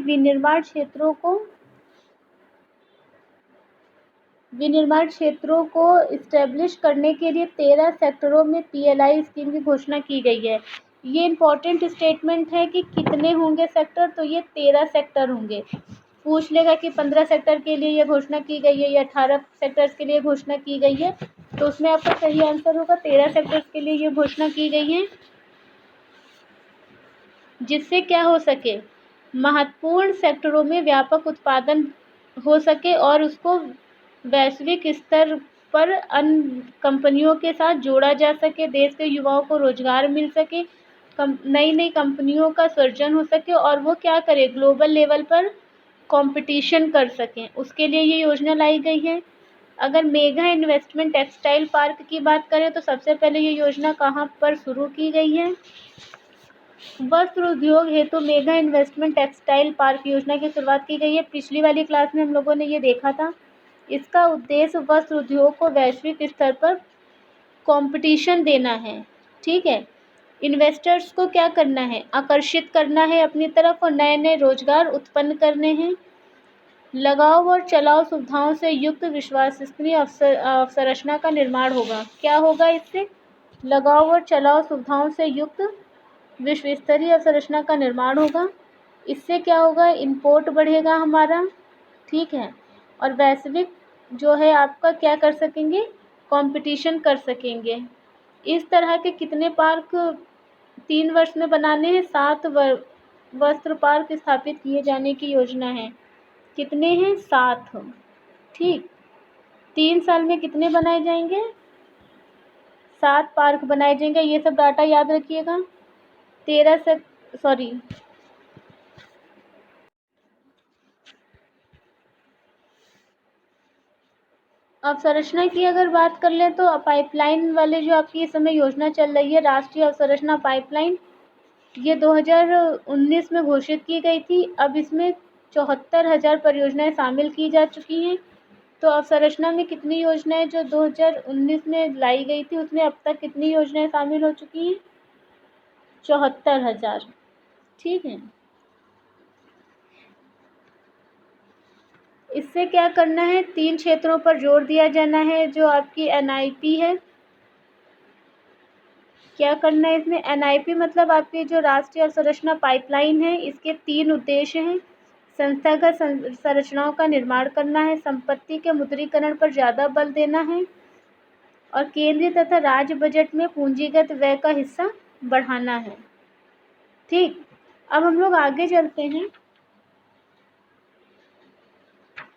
विनिर्माण क्षेत्रों को इस्टेब्लिश करने के लिए 13 सेक्टरों में PLI स्कीम की घोषणा की गई है। ये इम्पोर्टेंट स्टेटमेंट है कि कितने होंगे सेक्टर, तो ये 13 सेक्टर होंगे। पूछ लेगा कि 15 सेक्टर के लिए ये घोषणा की गई है या 18 सेक्टर्स के लिए घोषणा की गई है, तो उसमें आपका सही आंसर होगा 13 सेक्टर्स के लिए ये घोषणा की गई है, जिससे क्या हो सके, महत्वपूर्ण सेक्टरों में व्यापक उत्पादन हो सके और उसको वैश्विक स्तर पर अन्य कंपनियों के साथ जोड़ा जा सके, देश के युवाओं को रोजगार मिल सके, नई नई कंपनियों का सृजन हो सके और वो क्या करे, ग्लोबल लेवल पर कंपटीशन कर सकें, उसके लिए ये योजना लाई गई है। अगर मेगा इन्वेस्टमेंट टेक्सटाइल पार्क की बात करें तो सबसे पहले ये योजना कहाँ पर शुरू की गई है, वस्त्र उद्योग हेतु मेगा इन्वेस्टमेंट टेक्सटाइल पार्क योजना की शुरुआत की गई है। पिछली वाली क्लास में हम लोगों ने ये देखा था। इसका उद्देश्य वस्त्र उद्योग को वैश्विक स्तर पर कंपटीशन देना है। ठीक है, इन्वेस्टर्स को क्या करना है, आकर्षित करना है अपनी तरफ और नए नए रोजगार उत्पन्न करने हैं। लगाओ और चलाओ सुविधाओं से युक्त विश्वसनीय अवसंरचना का निर्माण होगा। क्या होगा इससे, लगाओ और चलाओ सुविधाओं से युक्त विश्वस्तरीय अवसंरचना का निर्माण होगा। इससे क्या होगा, इंपोर्ट बढ़ेगा हमारा, ठीक है, और वैश्विक जो है आपका क्या कर सकेंगे, कंपटीशन कर सकेंगे। इस तरह के कितने पार्क 3 वर्ष में बनाने हैं, 7 वस्त्र पार्क स्थापित किए जाने की योजना है। कितने हैं, 7। ठीक, 3 साल में कितने बनाए जाएंगे, 7 पार्क बनाए जाएंगे। ये सब डाटा याद रखिएगा। 13 से सॉरी अवसंरचना की अगर बात कर लें तो पाइपलाइन वाले जो आपकी इस समय योजना चल रही है, राष्ट्रीय अवसंरचना पाइपलाइन, ये 2019 में घोषित की गई थी। अब इसमें 74,000 परियोजनाएं शामिल की जा चुकी हैं। तो अवसंरचना में कितनी योजनाएं जो 2019 में लाई गई थी, उसमें अब तक कितनी योजनाएं शामिल हो चुकी हैं, 74,000। ठीक है, इससे क्या करना है, 3 क्षेत्रों पर जोर दिया जाना है। जो आपकी एनआईपी है, क्या करना है इसमें, एनआईपी मतलब आपकी जो राष्ट्रीय अवसंरचना पाइपलाइन है, इसके 3 उद्देश्य हैं। संस्थागत संरचनाओं का निर्माण करना है, संपत्ति के मुद्रीकरण पर ज़्यादा बल देना है और केंद्रीय तथा राज्य बजट में पूंजीगत व्यय का हिस्सा बढ़ाना है। ठीक, अब हम लोग आगे चलते हैं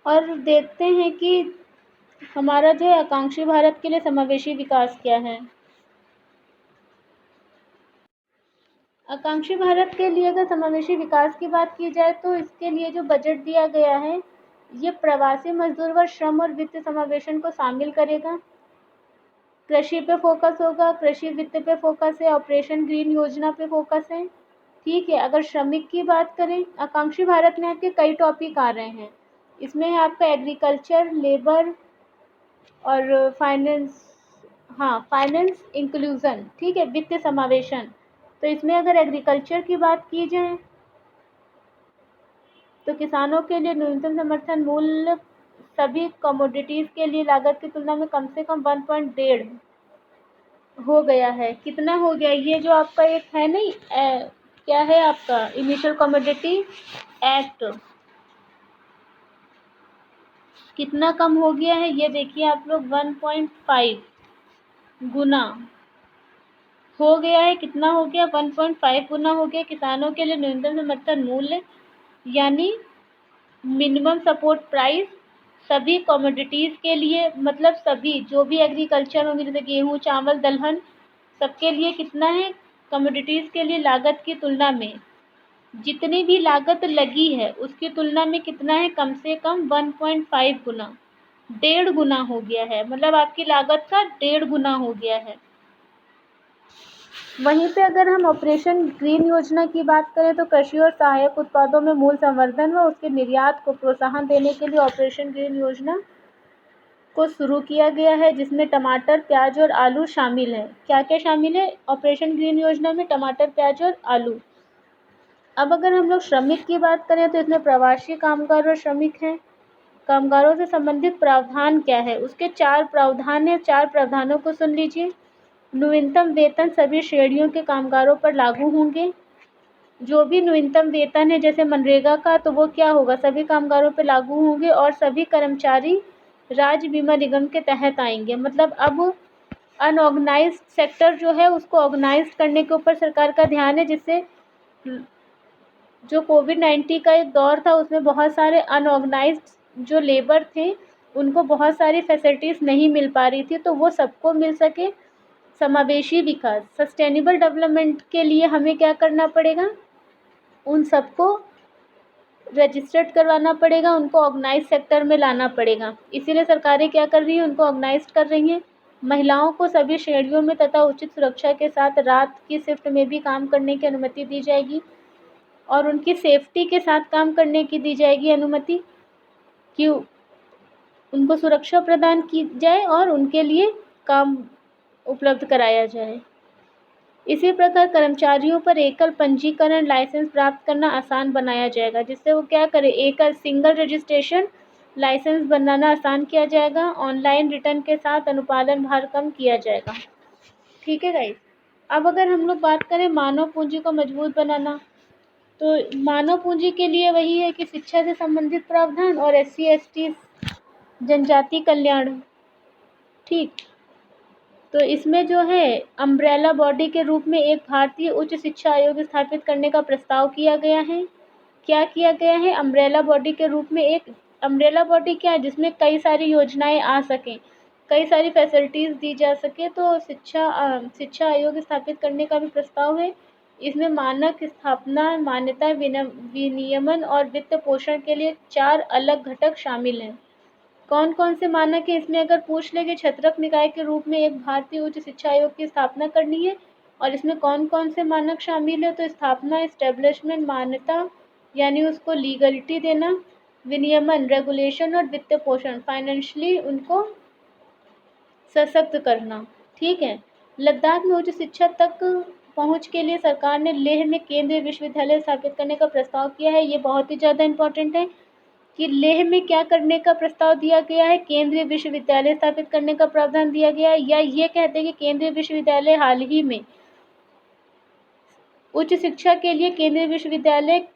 और देखते हैं कि हमारा जो आकांक्षी भारत के लिए समावेशी विकास क्या है। आकांक्षी भारत के लिए अगर समावेशी विकास की बात की जाए तो इसके लिए जो बजट दिया गया है, ये प्रवासी मजदूर व श्रम और वित्त समावेशन को शामिल करेगा। कृषि पे फोकस होगा, कृषि वित्त पे फोकस है, ऑपरेशन ग्रीन योजना पे फोकस है। ठीक है, अगर श्रमिक की बात करें, आकांक्षी भारत में आपके कई टॉपिक आ रहे हैं। इसमें है आपका एग्रीकल्चर, लेबर और फाइनेंस, हाँ फाइनेंस इंक्लूजन, ठीक है, वित्त समावेशन। तो इसमें अगर एग्रीकल्चर की बात की जाए तो किसानों के लिए न्यूनतम समर्थन मूल्य सभी कमोडिटीज़ के लिए लागत की तुलना में कम से कम 1.5 हो गया है। कितना हो गया, ये जो आपका एक है नहीं, क्या है आपका इनिशियल कमोडिटी एक्ट, कितना कम हो गया है, ये देखिए आप लोग 1.5 गुना हो गया है। कितना हो गया, 1.5 गुना हो गया किसानों के लिए न्यूनतम समर्थन मूल्य, यानी मिनिमम सपोर्ट प्राइस सभी कमोडिटीज़ के लिए, मतलब सभी जो भी एग्रीकल्चर होंगे, जैसे गेहूँ, चावल, दलहन, सबके लिए कितना है, कमोडिटीज़ के लिए लागत की तुलना में जितनी भी लागत लगी है उसकी तुलना में कितना है, कम से कम 1.5 गुना, 1.5 गुना हो गया है। मतलब आपकी लागत का 1.5 गुना हो गया है। वहीं पे अगर हम ऑपरेशन ग्रीन योजना की बात करें तो कृषि और सहायक उत्पादों में मूल्य संवर्धन व उसके निर्यात को प्रोत्साहन देने के लिए ऑपरेशन ग्रीन योजना को शुरू किया गया है, जिसमें टमाटर, प्याज और आलू शामिल है। क्या क्या शामिल है ऑपरेशन ग्रीन योजना में, टमाटर, प्याज और आलू। अब अगर हम लोग श्रमिक की बात करें तो इसमें प्रवासी कामगार और श्रमिक हैं। कामगारों से संबंधित प्रावधान क्या है, उसके 4 प्रावधान हैं। 4 प्रावधानों को सुन लीजिए। न्यूनतम वेतन सभी श्रेणियों के कामगारों पर लागू होंगे। जो भी न्यूनतम वेतन है जैसे मनरेगा का, तो वो क्या होगा, सभी कामगारों पे लागू होंगे और सभी कर्मचारी राज्य बीमा निगम के तहत आएंगे। मतलब अब अनऑर्गेनाइज्ड सेक्टर जो है उसको ऑर्गेनाइज्ड करने के ऊपर सरकार का ध्यान है, जिससे जो कोविड-19 का एक दौर था उसमें बहुत सारे अनऑर्गेनाइज्ड जो लेबर थे उनको बहुत सारी फैसिलिटीज़ नहीं मिल पा रही थी, तो वो सबको मिल सके। समावेशी विकास, सस्टेनेबल डेवलपमेंट के लिए हमें क्या करना पड़ेगा, उन सबको रजिस्टर्ड करवाना पड़ेगा, उनको ऑर्गेनाइज सेक्टर में लाना पड़ेगा। इसीलिए सरकारें क्या कर रही हैं, उनको ऑर्गेनाइज कर रही हैं। महिलाओं को सभी श्रेणियों में तथा उचित सुरक्षा के साथ रात की शिफ्ट में भी काम करने की अनुमति दी जाएगी और उनकी सेफ्टी के साथ काम करने की दी जाएगी अनुमति, कि उनको सुरक्षा प्रदान की जाए और उनके लिए काम उपलब्ध कराया जाए। इसी प्रकार कर्मचारियों पर एकल पंजीकरण लाइसेंस प्राप्त करना आसान बनाया जाएगा, जिससे वो क्या करें, एकल सिंगल रजिस्ट्रेशन लाइसेंस बनाना आसान किया जाएगा। ऑनलाइन रिटर्न के साथ अनुपालन भार कम किया जाएगा। ठीक है गाइस। अब अगर हम लोग बात करें मानव पूंजी को मजबूत बनाना, तो मानव पूंजी के लिए वही है कि शिक्षा से संबंधित प्रावधान और SC/ST जनजाति कल्याण। ठीक, तो इसमें जो है अम्ब्रेला बॉडी के रूप में एक भारतीय उच्च शिक्षा आयोग स्थापित करने का प्रस्ताव किया गया है। क्या किया गया है, अम्ब्रेला बॉडी के रूप में एक अम्ब्रेला बॉडी क्या है, जिसमें कई सारी योजनाएं आ सकें, कई सारी फैसिलिटीज़ दी जा सके, तो शिक्षा आयोग स्थापित करने का भी प्रस्ताव है। इसमें मानक स्थापना, मान्यता, विनियमन और वित्त पोषण के लिए 4 अलग घटक शामिल हैं। कौन कौन से मानक है इसमें, अगर पूछ ले कि छत्रक निकाय के रूप में एक भारतीय उच्च शिक्षा आयोग की स्थापना करनी है और इसमें कौन कौन से मानक शामिल है, तो स्थापना, एस्टेब्लिशमेंट, मान्यता यानी उसको लीगलिटी देना, विनियमन, रेगुलेशन और वित्त पोषण, फाइनेंशियली उनको सशक्त करना। ठीक है। लद्दाख में उच्च शिक्षा तक पहुंच के लिए सरकार ने लेह में केंद्रीय विश्वविद्यालय स्थापित करने का प्रस्ताव किया है। ये बहुत ही ज़्यादा इम्पोर्टेंट है कि लेह में क्या करने का प्रस्ताव दिया गया है, केंद्रीय विश्वविद्यालय स्थापित करने का प्रावधान दिया गया है, या ये कहते हैं कि केंद्रीय विश्वविद्यालय हाल ही में उच्च शिक्षा के लिए केंद्रीय विश्वविद्यालय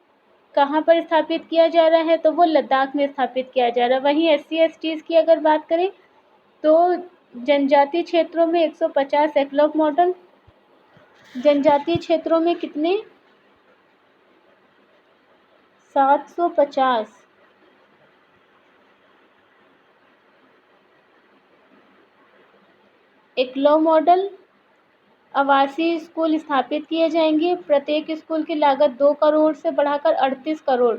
कहाँ पर स्थापित किया जा रहा है, तो वो लद्दाख में स्थापित किया जा रहा है। वहीं SC/ST की अगर बात करें तो जनजातीय क्षेत्रों में 150 एकलव्य मॉडल, जनजातीय क्षेत्रों में कितने 750 एकलव्य मॉडल आवासीय स्कूल स्थापित किए जाएंगे। प्रत्येक स्कूल की लागत 2 करोड़ से बढ़ाकर 38 करोड़,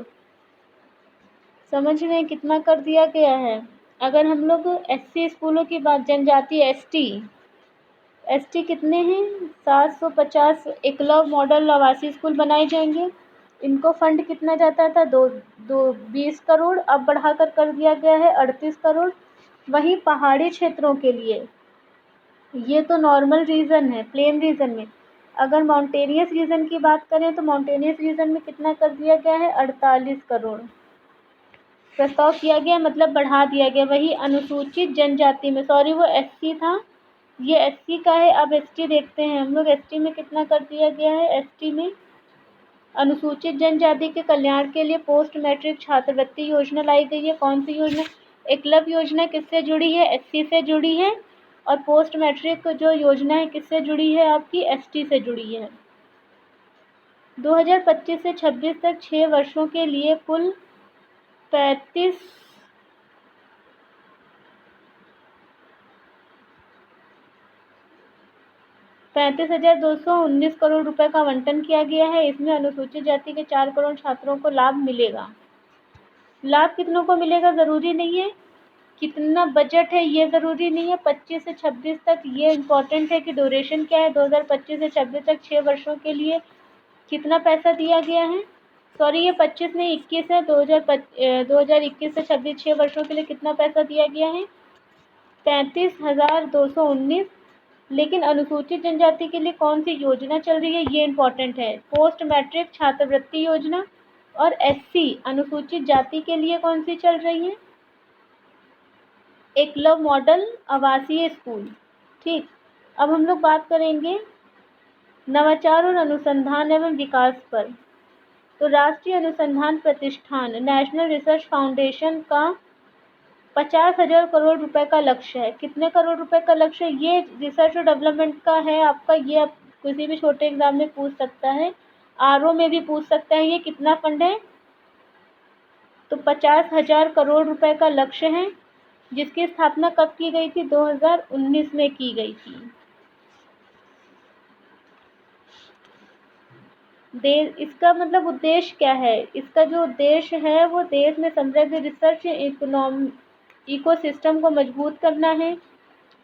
समझ रहे हैं कितना कर दिया गया है। अगर हम लोग SC स्कूलों की बात, जनजातीय ST कितने हैं, 750 एकलव्य मॉडल आवासीय स्कूल बनाए जाएंगे। इनको फंड कितना जाता था, 20 करोड़, अब बढ़ाकर कर दिया गया है 38 करोड़। वहीं पहाड़ी क्षेत्रों के लिए, ये तो नॉर्मल रीजन है, प्लेन रीजन में। अगर माउंटेनियस रीजन की बात करें तो माउंटेनियस रीजन में कितना कर दिया गया है, 48 करोड़ प्रस्ताव किया गया, मतलब बढ़ा दिया गया। वही अनुसूचित जनजाति में, सॉरी वो SC था, ये SC का है। अब ST देखते हैं हम लोग, ST में कितना कर दिया गया है। ST में अनुसूचित जनजाति के कल्याण के लिए पोस्ट मैट्रिक छात्रवृत्ति योजना लाई गई है। कौन सी योजना, एकलव्य योजना किससे जुड़ी है, SC से जुड़ी है, और पोस्ट मैट्रिक जो योजना है किससे जुड़ी है, आपकी ST से जुड़ी है। 2025 से 26 तक 6 वर्षों के लिए कुल 35,219 करोड़ रुपए का आवंटन किया गया है। इसमें अनुसूचित जाति के 4 करोड़ छात्रों को लाभ मिलेगा। लाभ कितनों को मिलेगा ज़रूरी नहीं है, कितना बजट है ये ज़रूरी नहीं है। 25 से 26 तक ये इम्पोर्टेंट है कि ड्यूरेशन क्या है, 2025 से 26 तक 6 वर्षों के लिए कितना पैसा दिया गया है, सॉरी ये 25 नहीं 21 है, 2021 से 26 6 वर्षों के लिए कितना पैसा दिया गया है, 35,219। लेकिन अनुसूचित जनजाति के लिए कौन सी योजना चल रही है ये इम्पोर्टेंट है, पोस्ट मैट्रिक छात्रवृत्ति योजना। और SC अनुसूचित जाति के लिए कौन सी चल रही है, एकलव्य मॉडल आवासीय स्कूल। ठीक, अब हम लोग बात करेंगे नवाचार और अनुसंधान एवं विकास पर। तो राष्ट्रीय अनुसंधान प्रतिष्ठान नेशनल रिसर्च फाउंडेशन का 50,000 करोड़ रुपए का लक्ष्य है। कितने करोड़ रुपए का लक्ष्य है? ये रिसर्च और डेवलपमेंट का है आपका। ये आप किसी भी छोटे एग्जाम में पूछ सकता है, आरओ में भी पूछ सकता है। ये कितना फंड है? तो 50,000 करोड़ रुपए का लक्ष्य है, जिसकी स्थापना कब की गई थी? 2019 में की गई थी। इसका मतलब उद्देश्य क्या है? इसका जो उद्देश्य है वो देश में समृद्ध रिसर्च इकोसिस्टम को मजबूत करना है।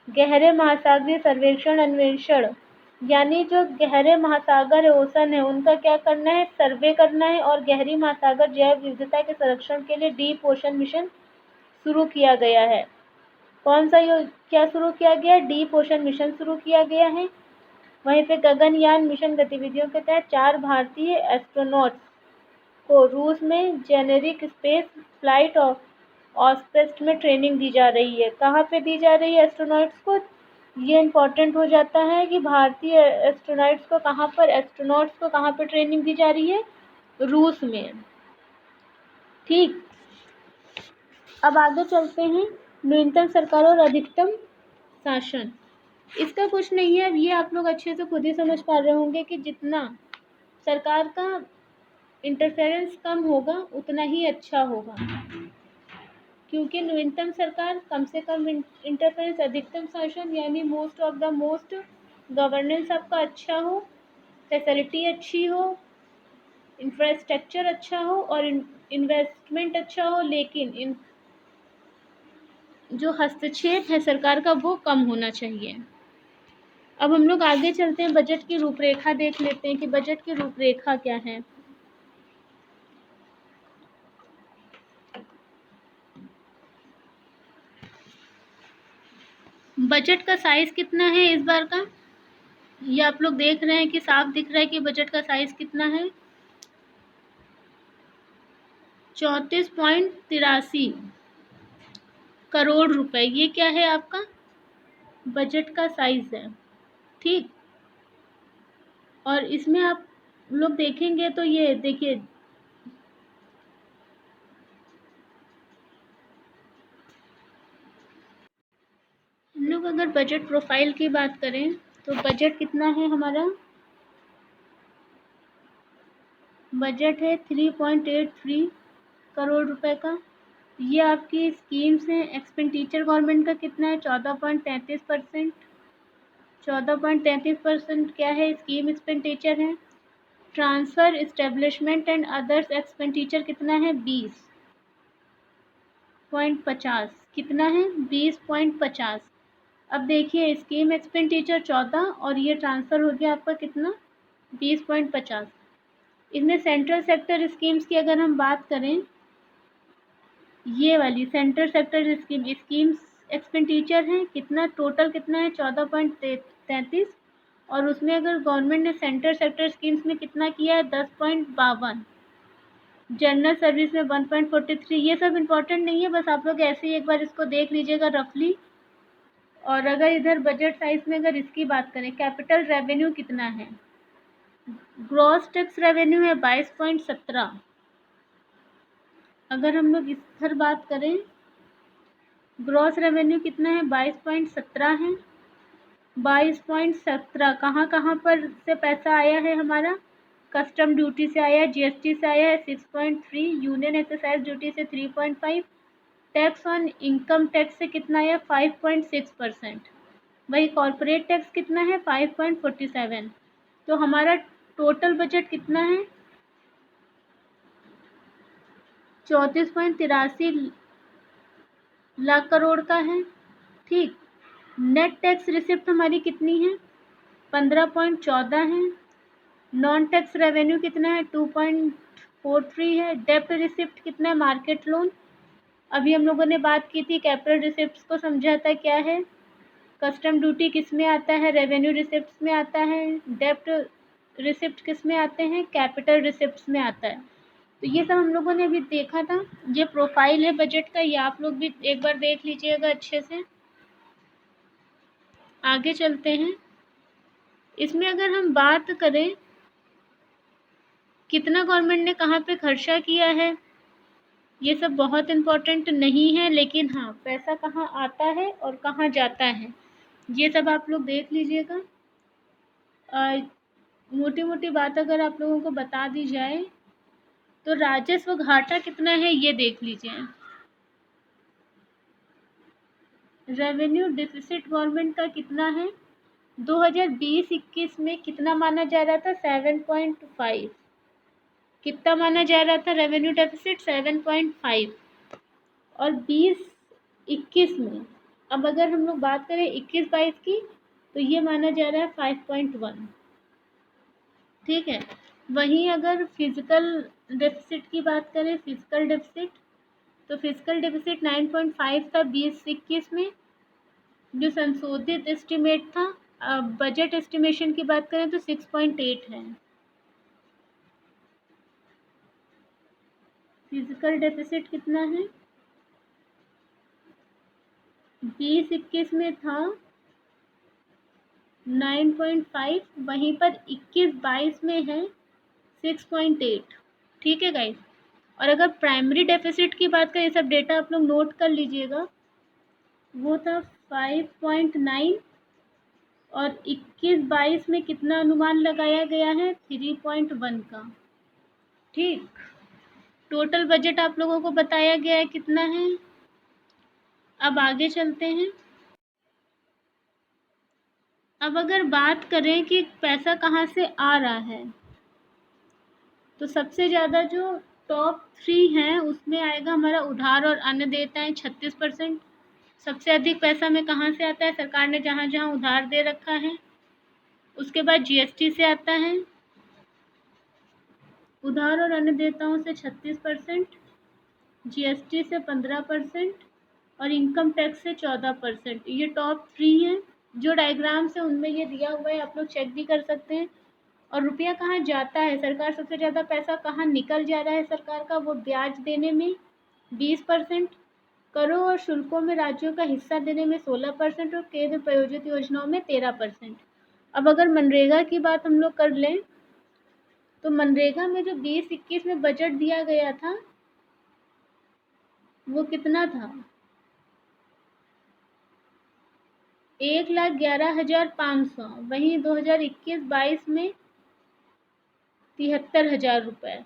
गहरे महासागरीय सर्वेक्षण अन्वेषण, यानी जो गहरे महासागर है, ओशन है, उनका क्या करना है? सर्वे करना है। और गहरी महासागर जैव विविधता के संरक्षण के लिए डीप ओशन मिशन शुरू किया गया है। कौन सा क्या शुरू किया गया? डीप ओशन मिशन शुरू किया गया है। वहीं पे गगनयान मिशन गतिविधियों के तहत 4 भारतीय एस्ट्रोनॉट्स को रूस में जेनेरिक स्पेस फ्लाइट और ऑस्पेस्ट में ट्रेनिंग दी जा रही है। कहाँ पे दी जा रही है एस्ट्रोनॉट्स को? ये इम्पोर्टेंट हो जाता है कि भारतीय एस्ट्रोनॉट्स को कहाँ पर ट्रेनिंग दी जा रही है? रूस में। ठीक, अब आगे चलते हैं। न्यूनतम सरकार और अधिकतम शासन, इसका कुछ नहीं है। अब ये आप लोग अच्छे से खुद ही समझ पा रहे होंगे कि जितना सरकार का इंटरफेरेंस कम होगा उतना ही अच्छा होगा, क्योंकि न्यूनतम सरकार, कम से कम इंटरफेरेंस, अधिकतम शासन यानी most of the most governance आपका अच्छा हो, फैसिलिटी अच्छी हो, इंफ्रास्ट्रक्चर अच्छा हो और इन्वेस्टमेंट अच्छा हो, लेकिन जो हस्तक्षेप है सरकार का वो कम होना चाहिए। अब हम लोग आगे चलते हैं, बजट की रूपरेखा देख लेते हैं कि बजट की रूपरेखा क्या है। बजट का साइज कितना है इस बार का? ये आप लोग देख रहे हैं कि साफ दिख रहा है कि बजट का साइज कितना है? 34.83 करोड़ रुपए। ये क्या है? आपका बजट का साइज है। ठीक, और इसमें आप लोग देखेंगे तो ये देखिए, हम लोग अगर बजट प्रोफाइल की बात करें तो बजट कितना है हमारा? बजट है 3.83 करोड़ रुपए का। ये आपकी स्कीम्स हैं। एक्सपेंडिचर गवर्नमेंट का कितना है? 14.33%। 14.33% क्या है? स्कीम एक्सपेंडिचर है। Transfer, establishment and others expenditure कितना है? 20.50। कितना है? 20.50। अब देखिए, स्कीम एक्सपेंडिचर 14 और ये ट्रांसफ़र हो गया आपका कितना? 20.50। इसमें सेंट्रल सेक्टर स्कीम्स की अगर हम बात करें, ये वाली सेंट्रल सेक्टर स्कीम्स एक्सपेंडिचर है कितना? टोटल कितना है? 14.33। और उसमें अगर गवर्नमेंट ने सेंट्रल सेक्टर स्कीम्स में कितना किया है? 10.52। जनरल सर्विस में 1.43। ये सब इम्पोर्टेंट नहीं है, बस आप लोग ऐसे ही एक बार इसको देख लीजिएगा रफली। और अगर इधर बजट साइज में अगर इसकी बात करें, कैपिटल रेवेन्यू कितना है? ग्रॉस टैक्स रेवेन्यू है 22.17। अगर हम लोग इधर बात करें, ग्रॉस रेवेन्यू कितना है? 22.17 है। 22.17 कहाँ पर से पैसा आया है हमारा? कस्टम ड्यूटी से आया है, जीएसटी से आया है 6.3, यूनियन एक्साइज ड्यूटी से 3.5, टैक्स ऑन इनकम टैक्स से कितना आया? 5.6%। वही कॉर्पोरेट टैक्स कितना है? 5.47। तो हमारा टोटल बजट कितना है? 34.83 लाख करोड़ का है। ठीक, नेट टैक्स रिसिप्ट हमारी कितनी है? 15.14 है। नॉन टैक्स रेवेन्यू कितना है? 2.43 है। डेप्ट रिसिप्ट कितना है? मार्केट लोन, अभी हम लोगों ने बात की थी, कैपिटल रिसिप्ट्स को समझा था क्या है। कस्टम ड्यूटी किस में आता है? रेवेन्यू रिसिप्ट्स में आता है। डेप्ट रिसिप्ट किस में आते हैं? कैपिटल रिसिप्ट्स में आता है। तो ये सब हम लोगों ने अभी देखा था। ये प्रोफाइल है बजट का, ये आप लोग भी एक बार देख लीजिएगा अच्छे से। आगे चलते हैं। इसमें अगर हम बात करें कितना गवर्नमेंट ने कहाँ पे खर्चा किया है, ये सब बहुत इम्पोर्टेंट नहीं है, लेकिन हाँ पैसा कहाँ आता है और कहाँ जाता है ये सब आप लोग देख लीजिएगा। मोटी मोटी बात अगर आप लोगों को बता दी जाए तो राजस्व घाटा कितना है ये देख लीजिए। रेवेन्यू डिफिसिट गवर्नमेंट का कितना है, 2020-21 में कितना माना जा रहा था, 7.5। कितना माना जा रहा था रेवेन्यू डेफिसिट, 7.5। और 20-21 में, अब अगर हम लोग बात करें 21-22 की, तो ये माना जा रहा है 5.1। ठीक है। वहीं अगर फिजिकल डेफिसिट की बात करें, फिजिकल डेफिसिट, तो फिजिकल डेफिसिट 9.5 था 20-21 में, जो संशोधित एस्टिमेट था। बजट एस्टिमेशन की बात करें तो 6.8 है। फिजिकल डेफिसिट कितना है, 20-21 में था 9.5, वहीं पर 21-22 में है 6.8। ठीक है गाइस। और अगर प्राइमरी डेफिसिट की बात करें, ये सब डेटा आप लोग नोट कर लीजिएगा, वो था 5.9, और 21-22 में कितना अनुमान लगाया गया है, 3.1 का। ठीक। टोटल बजट आप लोगों को बताया गया है कितना है। अब आगे चलते हैं। अब अगर बात करें कि पैसा कहाँ से आ रहा है, तो सबसे ज़्यादा जो टॉप 3 हैं उसमें आएगा हमारा उधार और अन्य देयताएं 36%। सबसे अधिक पैसा में कहाँ से आता है, सरकार ने जहाँ जहाँ उधार दे रखा है। उसके बाद जीएसटी से आता है, उधार और अन्य देयताओं से 36%, जीएसटी से 15% और इनकम टैक्स से 14%। ये टॉप 3 हैं। जो डायग्राम्स है उनमें ये दिया हुआ है, आप लोग चेक भी कर सकते हैं। और रुपया कहाँ जाता है, सरकार सबसे ज़्यादा पैसा कहाँ निकल जा रहा है सरकार का, वो ब्याज देने में 20%, करों और शुल्कों में राज्यों का हिस्सा देने में 16% और केंद्र प्रायोजित योजनाओं में 13%। अब अगर मनरेगा की बात हम लोग कर लें, तो मनरेगा में जो 20-21 में बजट दिया गया था वो कितना था, 1,11,500। वहीं 2021-22 में 73,000 रुपये।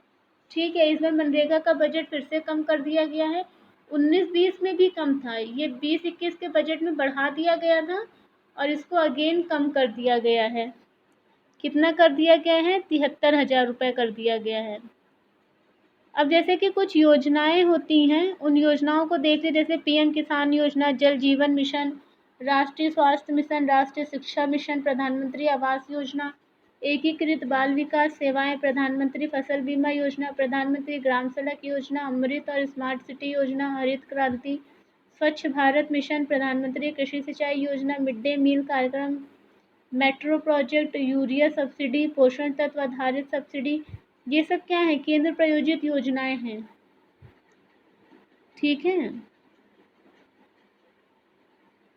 ठीक है। इस बार मनरेगा का बजट फिर से कम कर दिया गया है। 19-20 में भी कम था, ये 20-21 के बजट में बढ़ा दिया गया था और इसको अगेन कम कर दिया गया है। कितना कर दिया गया है, 73,000 रुपये कर दिया गया है। अब जैसे कि कुछ योजनाएं होती हैं, उन योजनाओं को देख लें, जैसे पीएम किसान योजना, जल जीवन मिशन, राष्ट्रीय स्वास्थ्य मिशन, राष्ट्रीय शिक्षा मिशन, प्रधानमंत्री आवास योजना, एकीकृत बाल विकास सेवाएं, प्रधानमंत्री फसल बीमा योजना, प्रधानमंत्री ग्राम सड़क योजना, अमृत और स्मार्ट सिटी योजना, हरित क्रांति, स्वच्छ भारत मिशन, प्रधानमंत्री कृषि सिंचाई योजना, मिड डे मील कार्यक्रम, मेट्रो प्रोजेक्ट, यूरिया सब्सिडी, पोषण तत्व आधारित सब्सिडी, ये सब क्या है, केंद्र प्रायोजित योजनाएं हैं। ठीक है।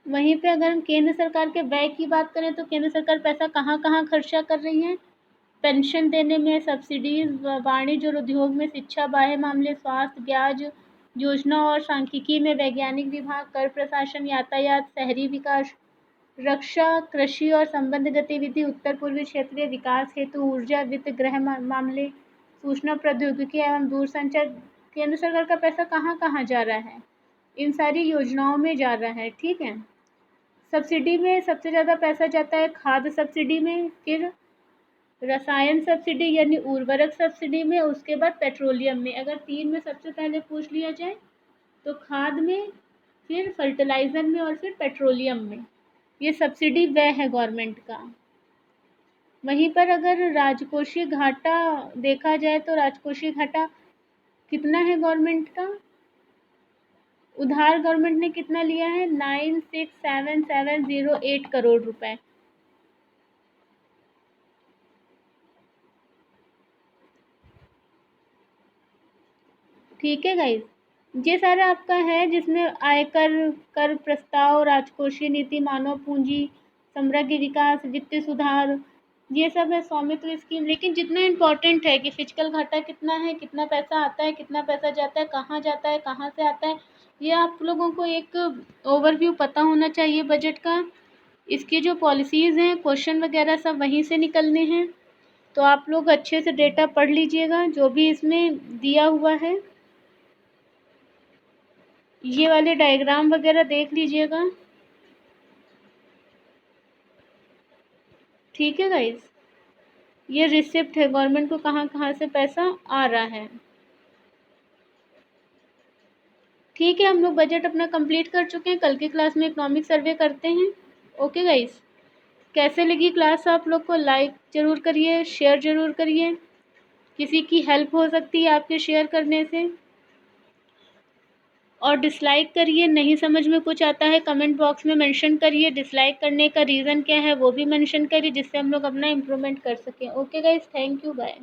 वहीं पे अगर हम केंद्र सरकार के व्यय की बात करें, तो केंद्र सरकार पैसा कहाँ कहाँ खर्चा कर रही है, पेंशन देने में, सब्सिडीज, वाणिज्य और उद्योग में, शिक्षा, बाह्य मामले, स्वास्थ्य, ब्याज योजना और सांख्यिकी में, वैज्ञानिक विभाग, कर प्रशासन, यातायात, शहरी विकास, रक्षा, कृषि और संबंध गतिविधि, उत्तर पूर्वी क्षेत्रीय विकास हेतु, ऊर्जा, वित्त, गृह मामले, सूचना प्रौद्योगिकी एवं दूरसंचार। केंद्र सरकार का पैसा कहाँ कहाँ जा रहा है, इन सारी योजनाओं में जा रहा है। ठीक है। सब्सिडी में सबसे ज़्यादा पैसा जाता है खाद्य सब्सिडी में, फिर रसायन सब्सिडी यानी उर्वरक सब्सिडी में, उसके बाद पेट्रोलियम में। अगर 3 में सबसे पहले पूछ लिया जाए तो खाद में, फिर फर्टिलाइज़र में और फिर पेट्रोलियम में। ये सब्सिडी व्यय है गवर्नमेंट का। वहीं पर अगर राजकोषीय घाटा देखा जाए, तो राजकोषीय घाटा कितना है गवर्नमेंट का, उधार गवर्नमेंट ने कितना लिया है, 967708 करोड़ रुपए। ठीक है गाइस। ये सारा आपका है, जिसमें आयकर, कर प्रस्ताव, राजकोषीय नीति, मानव पूंजी, समग्र विकास, वित्तीय सुधार, ये सब है स्वामित्व स्कीम। लेकिन जितना इम्पोर्टेंट है कि फिजिकल घाटा कितना है, कितना पैसा आता है, कितना पैसा जाता है, कहाँ जाता है, कहाँ से आता है, ये आप लोगों को एक ओवरव्यू पता होना चाहिए बजट का। इसकी जो पॉलिसीज़ हैं, क्वेश्चन वगैरह सब वहीं से निकलने हैं। तो आप लोग अच्छे से डेटा पढ़ लीजिएगा जो भी इसमें दिया हुआ है। ये वाले डायग्राम वगैरह देख लीजिएगा। ठीक है गाइस, ये रिसिप्ट है गवर्नमेंट को कहाँ कहाँ से पैसा आ रहा है। ठीक है, हम लोग बजट अपना कंप्लीट कर चुके हैं। कल की क्लास में इकोनॉमिक सर्वे करते हैं। ओके गाइस, कैसे लगी क्लास आप लोग को? लाइक ज़रूर करिए, शेयर ज़रूर करिए, किसी की हेल्प हो सकती है आपके शेयर करने से। और डिसलाइक करिए, नहीं समझ में कुछ आता है कमेंट बॉक्स में मेंशन करिए। डिसलाइक करने का रीज़न क्या है वो भी मेंशन करिए, जिससे हम लोग अपना इम्प्रूवमेंट कर सकें। Okay guys, thank you, bye.